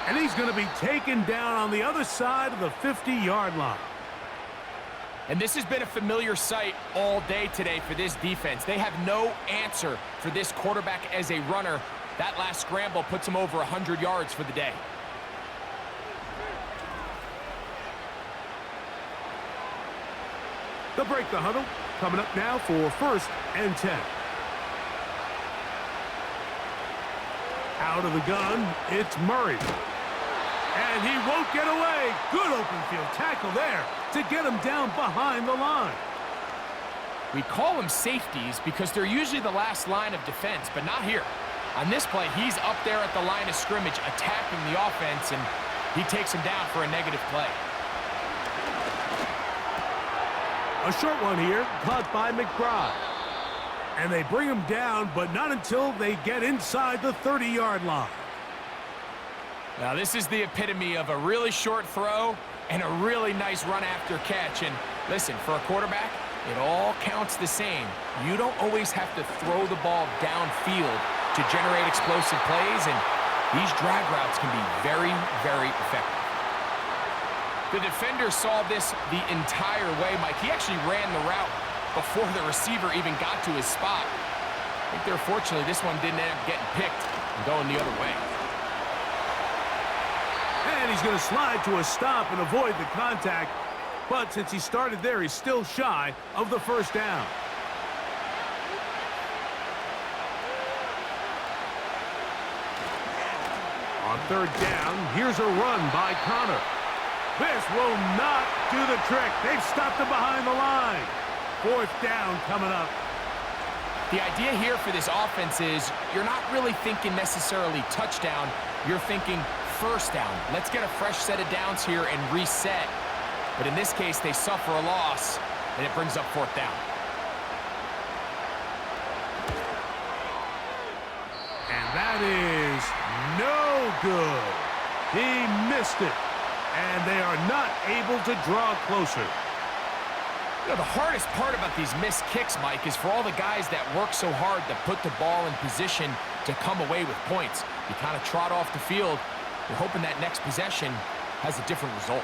And he's going to be taken down on the other side of the 50-yard line. And this has been a familiar sight all day today for this defense. They have no answer for this quarterback as a runner. That last scramble puts him over 100 yards for the day. They'll break the huddle. Coming up now for 1st and 10. Out of the gun, it's Murray. And he won't get away. Good open field tackle there to get him down behind the line. We call them safeties because they're usually the last line of defense, but not here. On this play, he's up there at the line of scrimmage attacking the offense, and he takes him down for a negative play. A short one here, caught by McBride. And they bring him down, but not until they get inside the 30-yard line. Now, this is the epitome of a really short throw and a really nice run after catch. And listen, for a quarterback, it all counts the same. You don't always have to throw the ball downfield to generate explosive plays, and these drag routes can be very, very effective. The defender saw this the entire way, Mike. He actually ran the route before the receiver even got to his spot. I think they're fortunately this one didn't end up getting picked and going the other way. And he's going to slide to a stop and avoid the contact. But since he started there, he's still shy of the first down. On third down, here's a run by Connor. This will not do the trick. They've stopped him behind the line. Fourth down coming up. The idea here for this offense is you're not really thinking necessarily touchdown. You're thinking first down. Let's get a fresh set of downs here and reset. But in this case, they suffer a loss, and it brings up fourth down. And that is no good. He missed it. And they are not able to draw closer. You know, the hardest part about these missed kicks, Mike, is for all the guys that work so hard to put the ball in position to come away with points. You kind of trot off the field. You're hoping that next possession has a different result.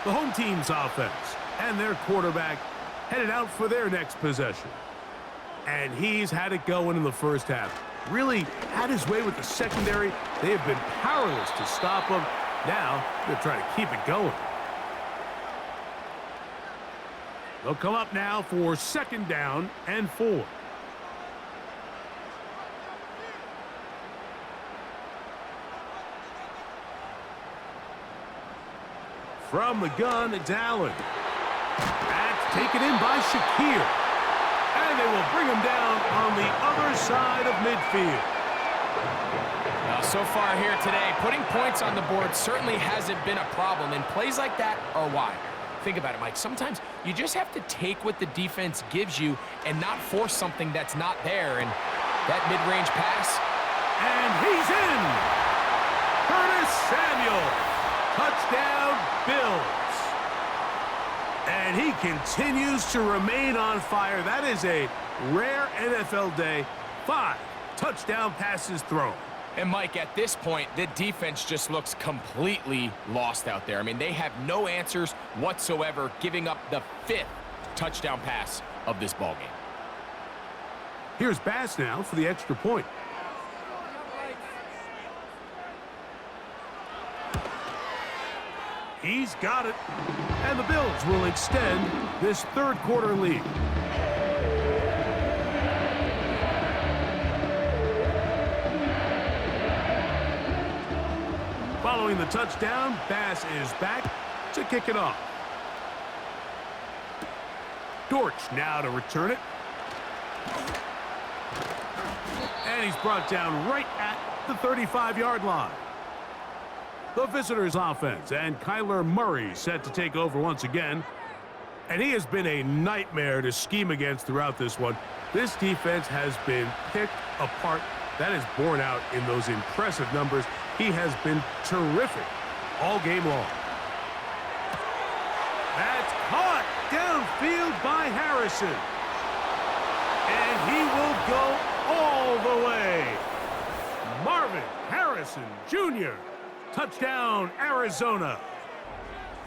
The home team's offense and their quarterback headed out for their next possession. And he's had it going in the first half. Really had his way with the secondary. They have been powerless to stop him. Now they're trying to keep it going. They'll come up now for second down and 4. From the gun, it's Allen. That's taken in by Shakir. And they will bring him down on the other side of midfield. Now, so far here today, putting points on the board certainly hasn't been a problem, and plays like that are why. Think about it, Mike. Sometimes you just have to take what the defense gives you and not force something that's not there. And that mid-range pass. And he's in! Curtis Samuel. Touchdown, Bills. And he continues to remain on fire. That is a rare NFL day. 5 touchdown passes thrown. And, Mike, at this point, the defense just looks completely lost out there. I mean, they have no answers whatsoever, giving up the 5th touchdown pass of this ballgame. Here's Bass now for the extra point. He's got it. And the Bills will extend this third quarter lead. Following the touchdown, Bass is back to kick it off. Dortch now to return it. And he's brought down right at the 35-yard line. The visitors' offense and Kyler Murray set to take over once again. And he has been a nightmare to scheme against throughout this one. This defense has been picked apart. That is borne out in those impressive numbers. He has been terrific all game long. That's caught downfield by Harrison. And he will go all the way. Marvin Harrison Jr. Touchdown, Arizona.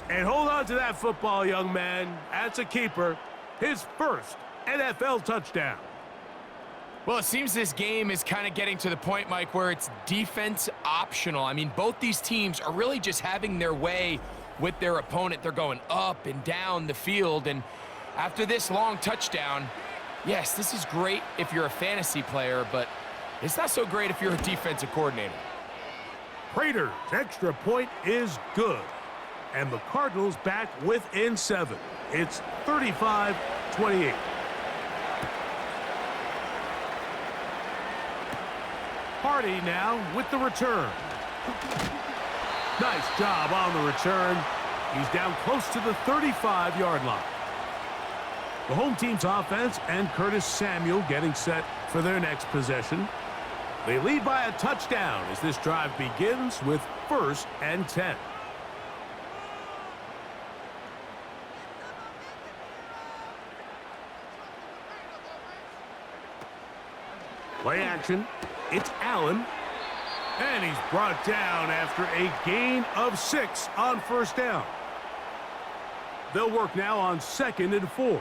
And hold on to that football, young man. That's a keeper. His first NFL touchdown. Well, it seems this game is kind of getting to the point, Mike, where it's defense optional. I mean, both these teams are really just having their way with their opponent. They're going up and down the field. And after this long touchdown, yes, this is great if you're a fantasy player, but it's not so great if you're a defensive coordinator. Raiders' extra point is good. And the Cardinals back within 7. It's 35-28. Hardy now with the return. Nice job on the return. He's down close to the 35-yard line. The home team's offense and Curtis Samuel getting set for their next possession. They lead by a touchdown as this drive begins with 1st and 10. Play action. It's Allen. And he's brought down after a gain of 6 on 1st down. They'll work now on 2nd and 4.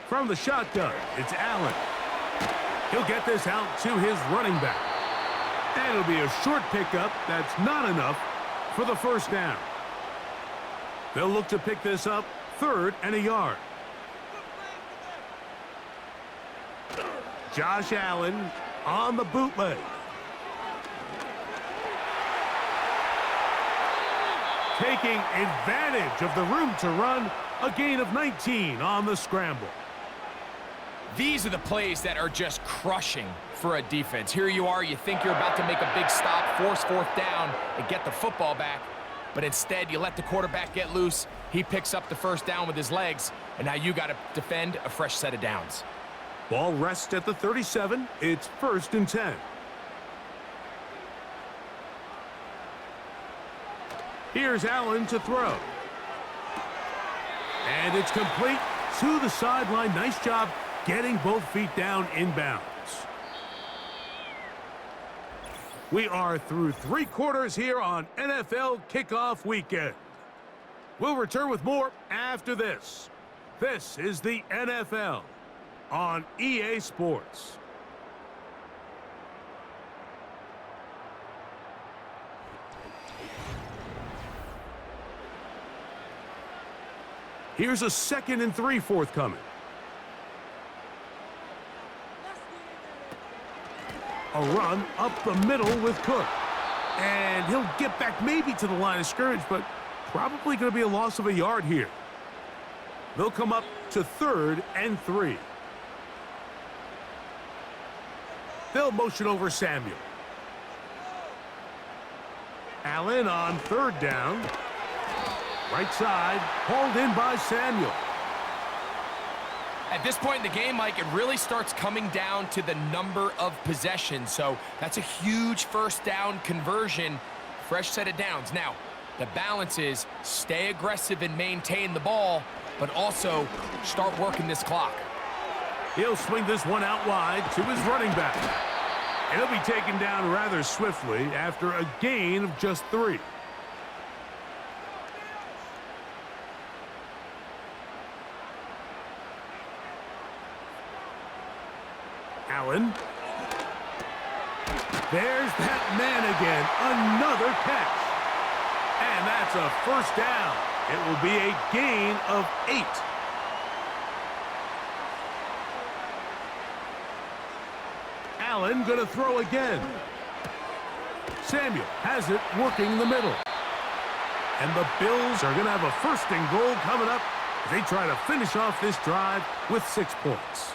From the shotgun, it's Allen. He'll get this out to his running back. And it'll be a short pickup that's not enough for the first down. They'll look to pick this up 3rd and a yard. Josh Allen on the bootleg. Taking advantage of the room to run, a gain of 19 on the scramble. These are the plays that are just crushing for a defense. Here you are, you think you're about to make a big stop, force 4th down, and get the football back. But instead, you let the quarterback get loose. He picks up the first down with his legs, and now you got to defend a fresh set of downs. Ball rests at the 37. It's 1st and 10. Here's Allen to throw. And it's complete to the sideline. Nice job getting both feet down inbounds. We are through 3 quarters here on NFL Kickoff Weekend. We'll return with more after this. This is the NFL on EA Sports. Here's a 2nd and 3 forthcoming. A run up the middle with Cook. And he'll get back maybe to the line of scrimmage, but probably going to be a loss of a yard here. They'll come up to 3rd and 3. They'll motion over Samuel. Allen on 3rd down. Right side, hauled in by Samuel. At this point in the game, Mike, it really starts coming down to the number of possessions. So that's a huge first down conversion, fresh set of downs. Now, the balance is stay aggressive and maintain the ball, but also start working this clock. He'll swing this one out wide to his running back. And he'll be taken down rather swiftly after a gain of just 3. Allen. There's that man again. Another catch. And that's a first down. It will be a gain of 8. Allen going to throw again. Samuel has it working the middle. And the Bills are going to have a 1st and goal coming up as they try to finish off this drive with 6 points.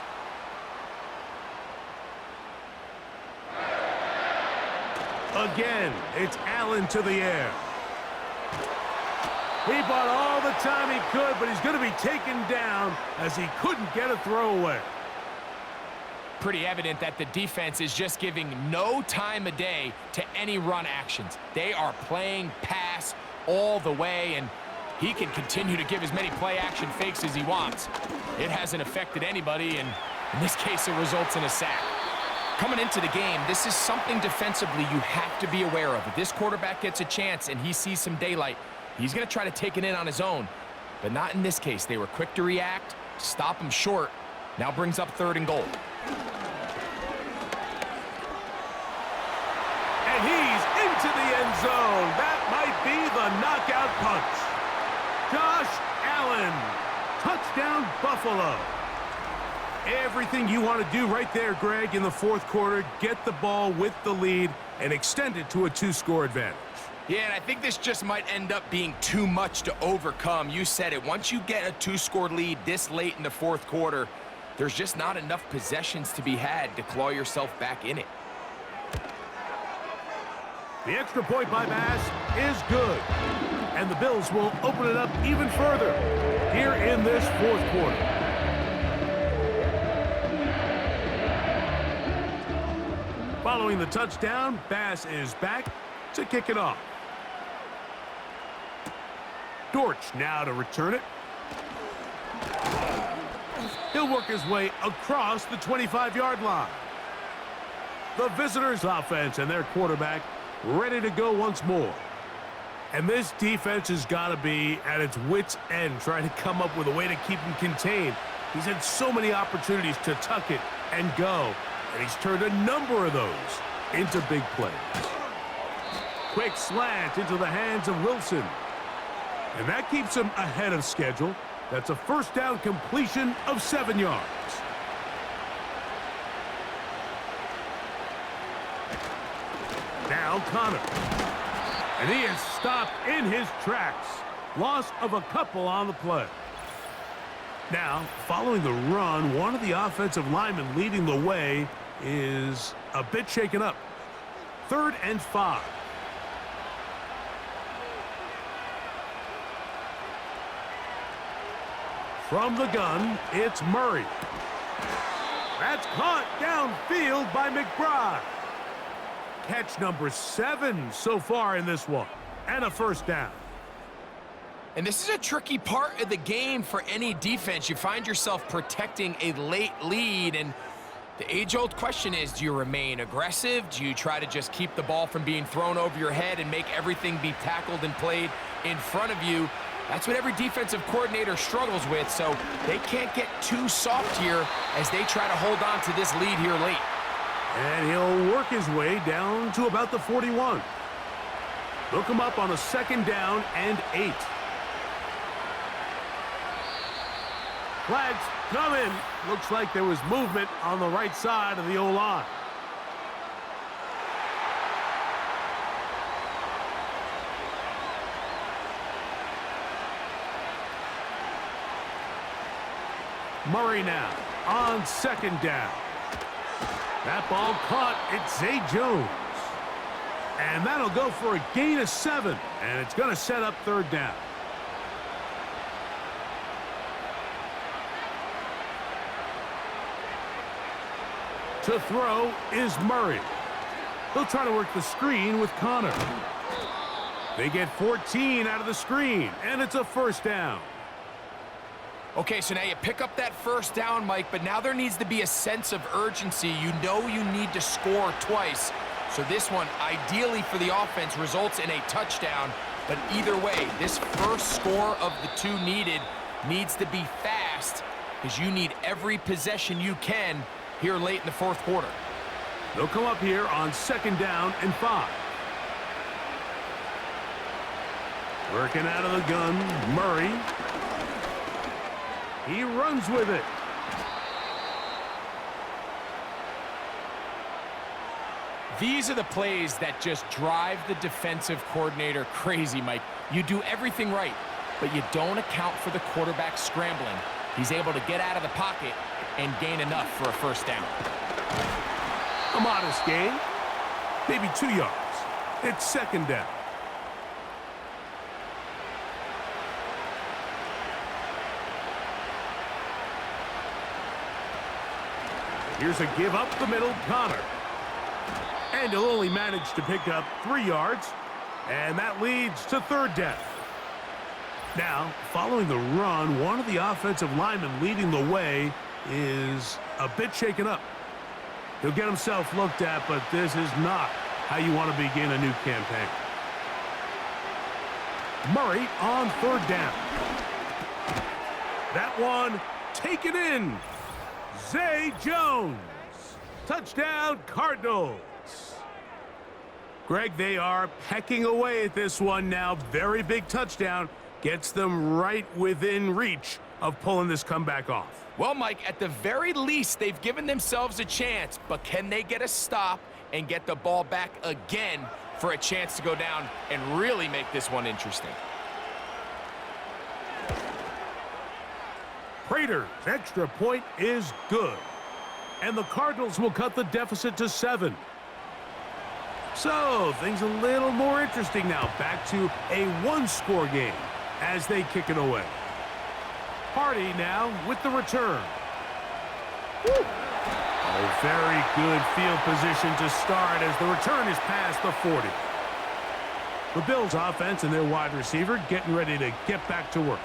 Again, it's Allen to the air. He bought all the time he could, but he's going to be taken down as he couldn't get a throwaway. Pretty evident that the defense is just giving no time of day to any run actions. They are playing pass all the way, and he can continue to give as many play-action fakes as he wants. It hasn't affected anybody, and in this case, it results in a sack. Coming into the game, this is something defensively you have to be aware of. If this quarterback gets a chance and he sees some daylight, he's going to try to take it in on his own. But not in this case. They were quick to react, stop him short. Now brings up 3rd and goal. And he's into the end zone. That might be the knockout punch. Josh Allen. Touchdown, Buffalo. Everything you want to do right there, Greg, in the 4th quarter. Get the ball with the lead and extend it to a 2-score advantage. Yeah, and I think this just might end up being too much to overcome. You said it. Once you get a 2-score lead this late in the 4th quarter, there's just not enough possessions to be had to claw yourself back in it. The extra point by Bass is good. And the Bills will open it up even further here in this 4th quarter. Following the touchdown, Bass is back to kick it off. Dortch now to return it. He'll work his way across the 25-yard line. The visitors' offense and their quarterback ready to go once more. And this defense has got to be at its wits' end trying to come up with a way to keep him contained. He's had so many opportunities to tuck it and go, And he's turned a number of those into big plays. Quick slant into the hands of Wilson. And that keeps him ahead of schedule. That's a first down completion of 7 yards. Now Connor. And he is stopped in his tracks. Loss of a couple on the play. Now, following the run, one of the offensive linemen leading the way is a bit shaken up. 3rd and 5. From the gun, it's Murray. That's caught downfield by McBride. Catch number 7 so far in this one. And a first down. And this is a tricky part of the game for any defense. You find yourself protecting a late lead, and the age-old question is, do you remain aggressive? Do you try to just keep the ball from being thrown over your head and make everything be tackled and played in front of you? That's what every defensive coordinator struggles with, so they can't get too soft here as they try to hold on to this lead here late. And he'll work his way down to about the 41. Look him up on a 2nd down and 8. Flags coming. Looks like there was movement on the right side of the O-line. Murray now on 2nd down. That ball caught. It's Zay Jones. And that'll go for a gain of 7. And it's going to set up 3rd down. To throw is Murray. He'll try to work the screen with Connor. They get 14 out of the screen, and it's a first down. Okay, so now you pick up that first down, Mike, but now there needs to be a sense of urgency. You know you need to score twice. So this one, ideally for the offense, results in a touchdown. But either way, this first score of the 2 needed needs to be fast because you need every possession you can here late in the 4th quarter. They'll come up here on 2nd down and 5. Working out of the gun, Murray. He runs with it. These are the plays that just drive the defensive coordinator crazy, Mike. You do everything right, but you don't account for the quarterback scrambling. He's able to get out of the pocket and gain enough for a first down. A modest gain, maybe 2 yards. It's 2nd down. Here's a give up the middle, Connor. And he'll only manage to pick up 3 yards, and that leads to 3rd down. Now, following the run, one of the offensive linemen leading the way is a bit shaken up. He'll get himself looked at, but this is not how you want to begin a new campaign. Murray on 3rd down. That one taken in. Zay Jones. Touchdown, Cardinals. Greg, they are pecking away at this one now. Very big touchdown. Gets them right within reach of pulling this comeback off. Well, Mike, at the very least, they've given themselves a chance, but can they get a stop and get the ball back again for a chance to go down and really make this one interesting? Prater's extra point is good. And the Cardinals will cut the deficit to 7. So, things a little more interesting now. Back to a 1-score game as they kick it away. Hardy now with the return. Woo. A very good field position to start as the return is past the 40. The Bills offense and their wide receiver getting ready to get back to work.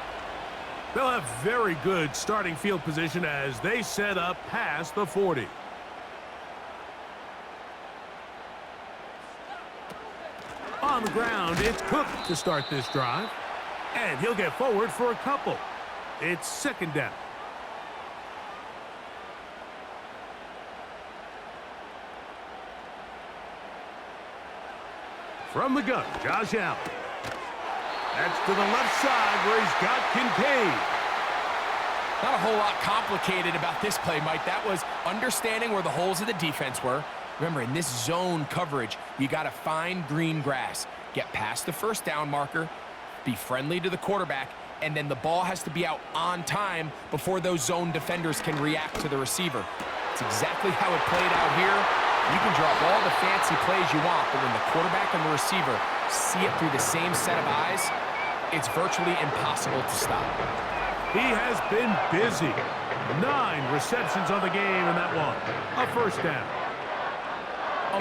They'll have very good starting field position as they set up past the 40. On the ground, it's Cook to start this drive. And he'll get forward for a couple. It's 2nd down. From the gun, Josh Allen. That's to the left side where he's got Kincaid. Not a whole lot complicated about this play, Mike. That was understanding where the holes of the defense were. Remember, in this zone coverage, you got to find green grass. Get past the first down marker, be friendly to the quarterback, and then the ball has to be out on time before those zone defenders can react to the receiver. It's exactly how it played out here. You can draw up all the fancy plays you want, but when the quarterback and the receiver see it through the same set of eyes, it's virtually impossible to stop. He has been busy. 9 receptions on the game in that one. A first down.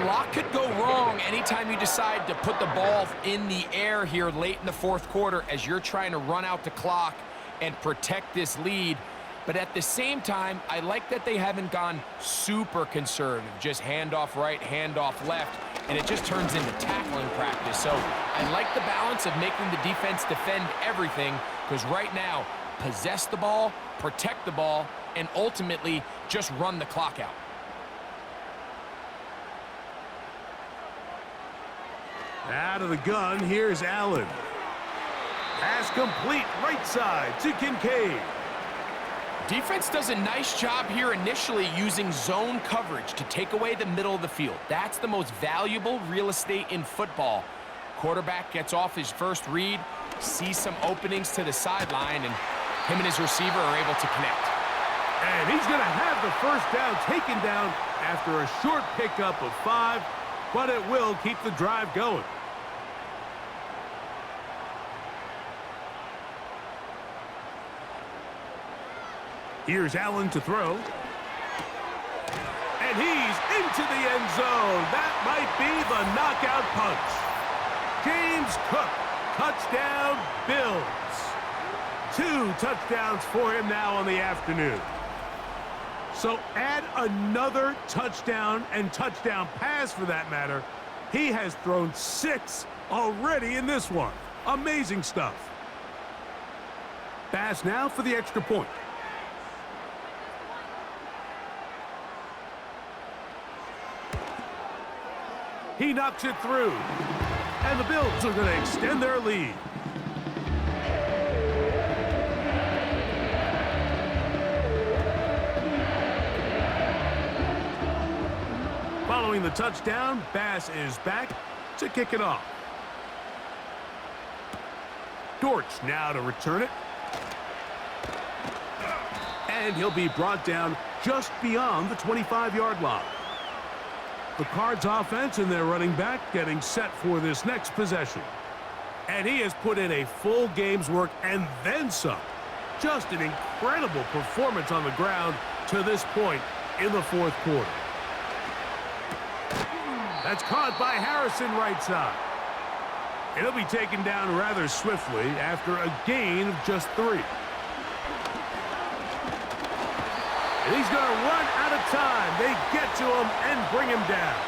A lot could go wrong anytime you decide to put the ball in the air here late in the fourth quarter as you're trying to run out the clock and protect this lead. But at the same time, I like that they haven't gone super conservative, just handoff right, handoff left, and it just turns into tackling practice. So I like the balance of making the defense defend everything, because right now, possess the ball, protect the ball, and ultimately just run the clock out. Out of the gun, here's Allen. Pass complete, right side to Kincaid. Defense does a nice job here initially using zone coverage to take away the middle of the field. That's the most valuable real estate in football. Quarterback gets off his first read, sees some openings to the sideline, and him and his receiver are able to connect. And he's going to have the first down taken down after a short pickup of 5, but it will keep the drive going. Here's Allen to throw. And he's into the end zone. That might be the knockout punch. James Cook, touchdown Bills. 2 touchdowns for him now on the afternoon. So add another touchdown and touchdown pass for that matter. He has thrown 6 already in this one. Amazing stuff. Pass now for the extra point. He knocks it through. And the Bills are going to extend their lead. Following the touchdown, Bass is back to kick it off. Dortch now to return it. And he'll be brought down just beyond the 25-yard line. The Cards offense and their running back getting set for this next possession. And he has put in a full game's work and then some. Just an incredible performance on the ground to this point in the fourth quarter. That's caught by Harrison right side. It'll be taken down rather swiftly after a gain of just 3. And he's going to run out of time. They get to him and bring him down.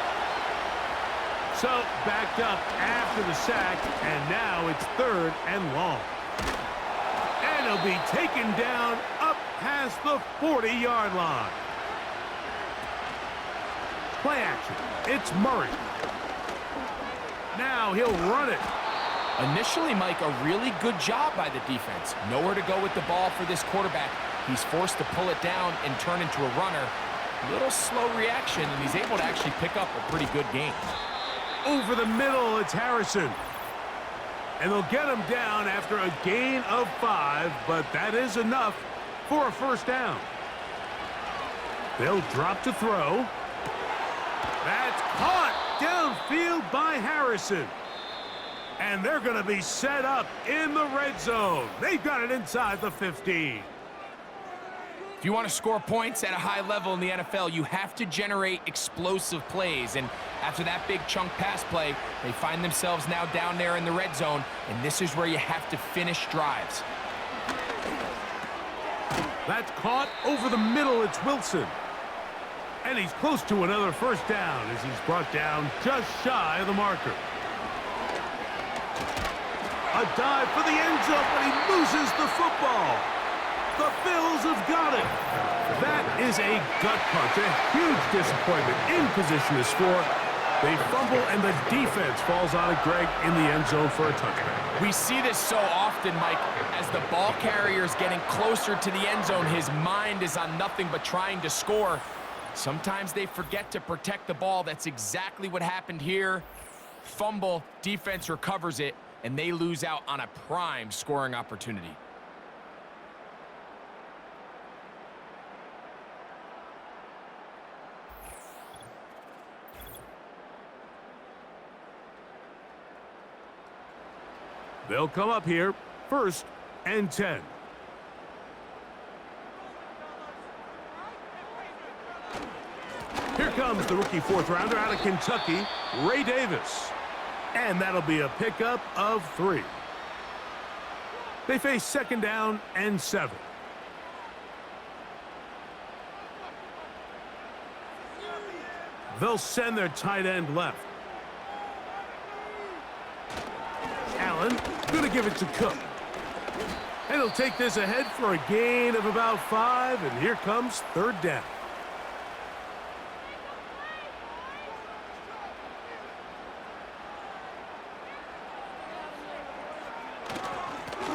So backed up after the sack, and now it's 3rd and long. And he'll be taken down up past the 40-yard line. Play action. It's Murray. Now he'll run it. Initially, Mike, a really good job by the defense. Nowhere to go with the ball for this quarterback. He's forced to pull it down and turn into a runner. A little slow reaction, and he's able to actually pick up a pretty good game. Over the middle, it's Harrison. And they'll get him down after a gain of 5, but that is enough for a first down. They'll drop to throw. That's caught downfield by Harrison. And they're going to be set up in the red zone. They've got it inside the 15. If you want to score points at a high level in the NFL, you have to generate explosive plays. And after that big chunk pass play, they find themselves now down there in the red zone. And this is where you have to finish drives. That's caught over the middle. It's Wilson. And he's close to another first down as he's brought down just shy of the marker. A dive for the end zone, but he loses the football. The Bills have got it. That is a gut punch, a huge disappointment in position to score, They fumble, and the defense falls on it, Greg, in the end zone for a touchdown. We see this so often, Mike. As the ball carrier is getting closer to the end zone, his mind is on nothing but trying to score. Sometimes they forget to protect the ball. That's exactly what happened here. Fumble, defense recovers it, and they lose out on a prime scoring opportunity. They'll come up here, 1st and 10. Here comes the rookie 4th-rounder out of Kentucky, Ray Davis. And that'll be a pickup of 3. They face 2nd down and 7. They'll send their tight end left. Allen gonna give it to Cook. And he'll take this ahead for a gain of about 5, and here comes 3rd down.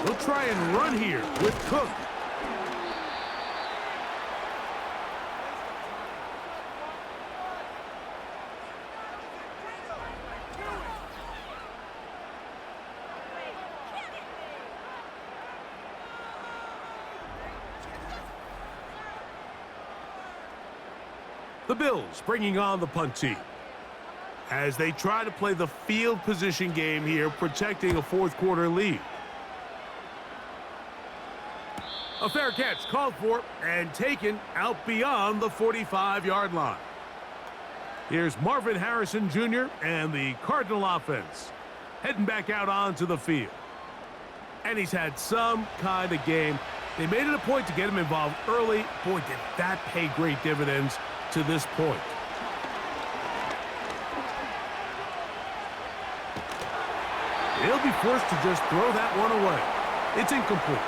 They'll try and run here with Cook. The Bills bringing on the punt team as they try to play the field position game here, protecting a 4th-quarter lead. A fair catch called for and taken out beyond the 45-yard line. Here's Marvin Harrison Jr. and the Cardinal offense heading back out onto the field. And he's had some kind of game. They made it a point to get him involved early. Boy, did that pay great dividends to this point. He'll be forced to just throw that one away. It's incomplete.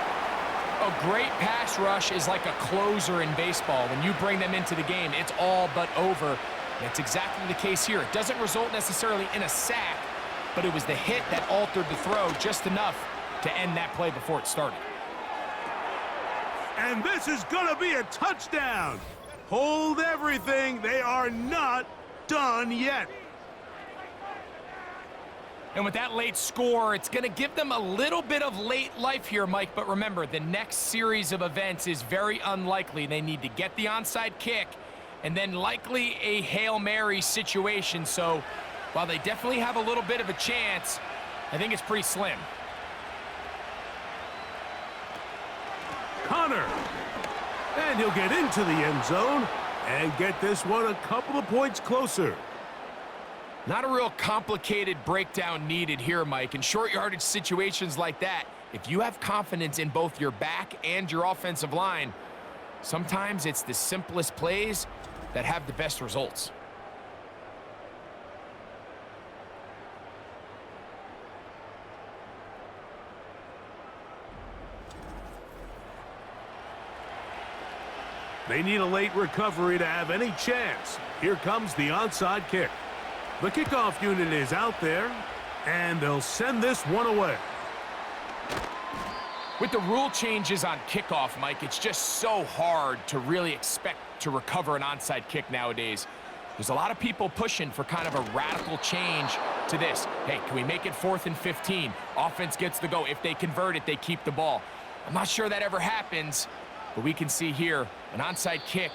A great pass rush is like a closer in baseball. When you bring them into the game, it's all but over. That's exactly the case here. It doesn't result necessarily in a sack, but it was the hit that altered the throw just enough to end that play before it started. And this is going to be a touchdown. Hold everything. They are not done yet. And with that late score, it's going to give them a little bit of late life here, Mike. But remember, the next series of events is very unlikely. They need to get the onside kick and then likely a Hail Mary situation. So while they definitely have a little bit of a chance, I think it's pretty slim. Connor. And he'll get into the end zone and get this one a couple of points closer. Not a real complicated breakdown needed here, Mike. In short yardage situations like that, if you have confidence in both your back and your offensive line, sometimes it's the simplest plays that have the best results. They need a late recovery to have any chance. Here comes the onside kick. The kickoff unit is out there, and they'll send this one away. With the rule changes on kickoff, Mike, it's just so hard to really expect to recover an onside kick nowadays. There's a lot of people pushing for kind of a radical change to this. Hey, can we make it 4th and 15? Offense gets the go. If they convert it, they keep the ball. I'm not sure that ever happens, but we can see here an onside kick,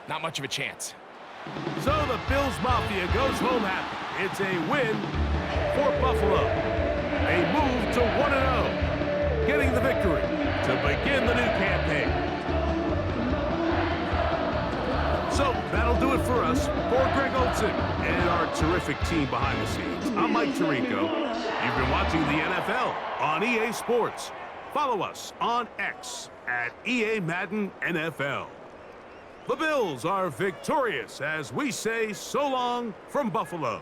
not much of a chance. So the Bills Mafia goes home happy. It's a win for Buffalo. They move to 1-0, getting the victory to begin the new campaign. So that'll do it for us. For Greg Olson and our terrific team behind the scenes, I'm Mike Tirico. You've been watching the NFL on EA Sports. Follow us on X at EA Madden NFL. The Bills are victorious as we say so long from Buffalo.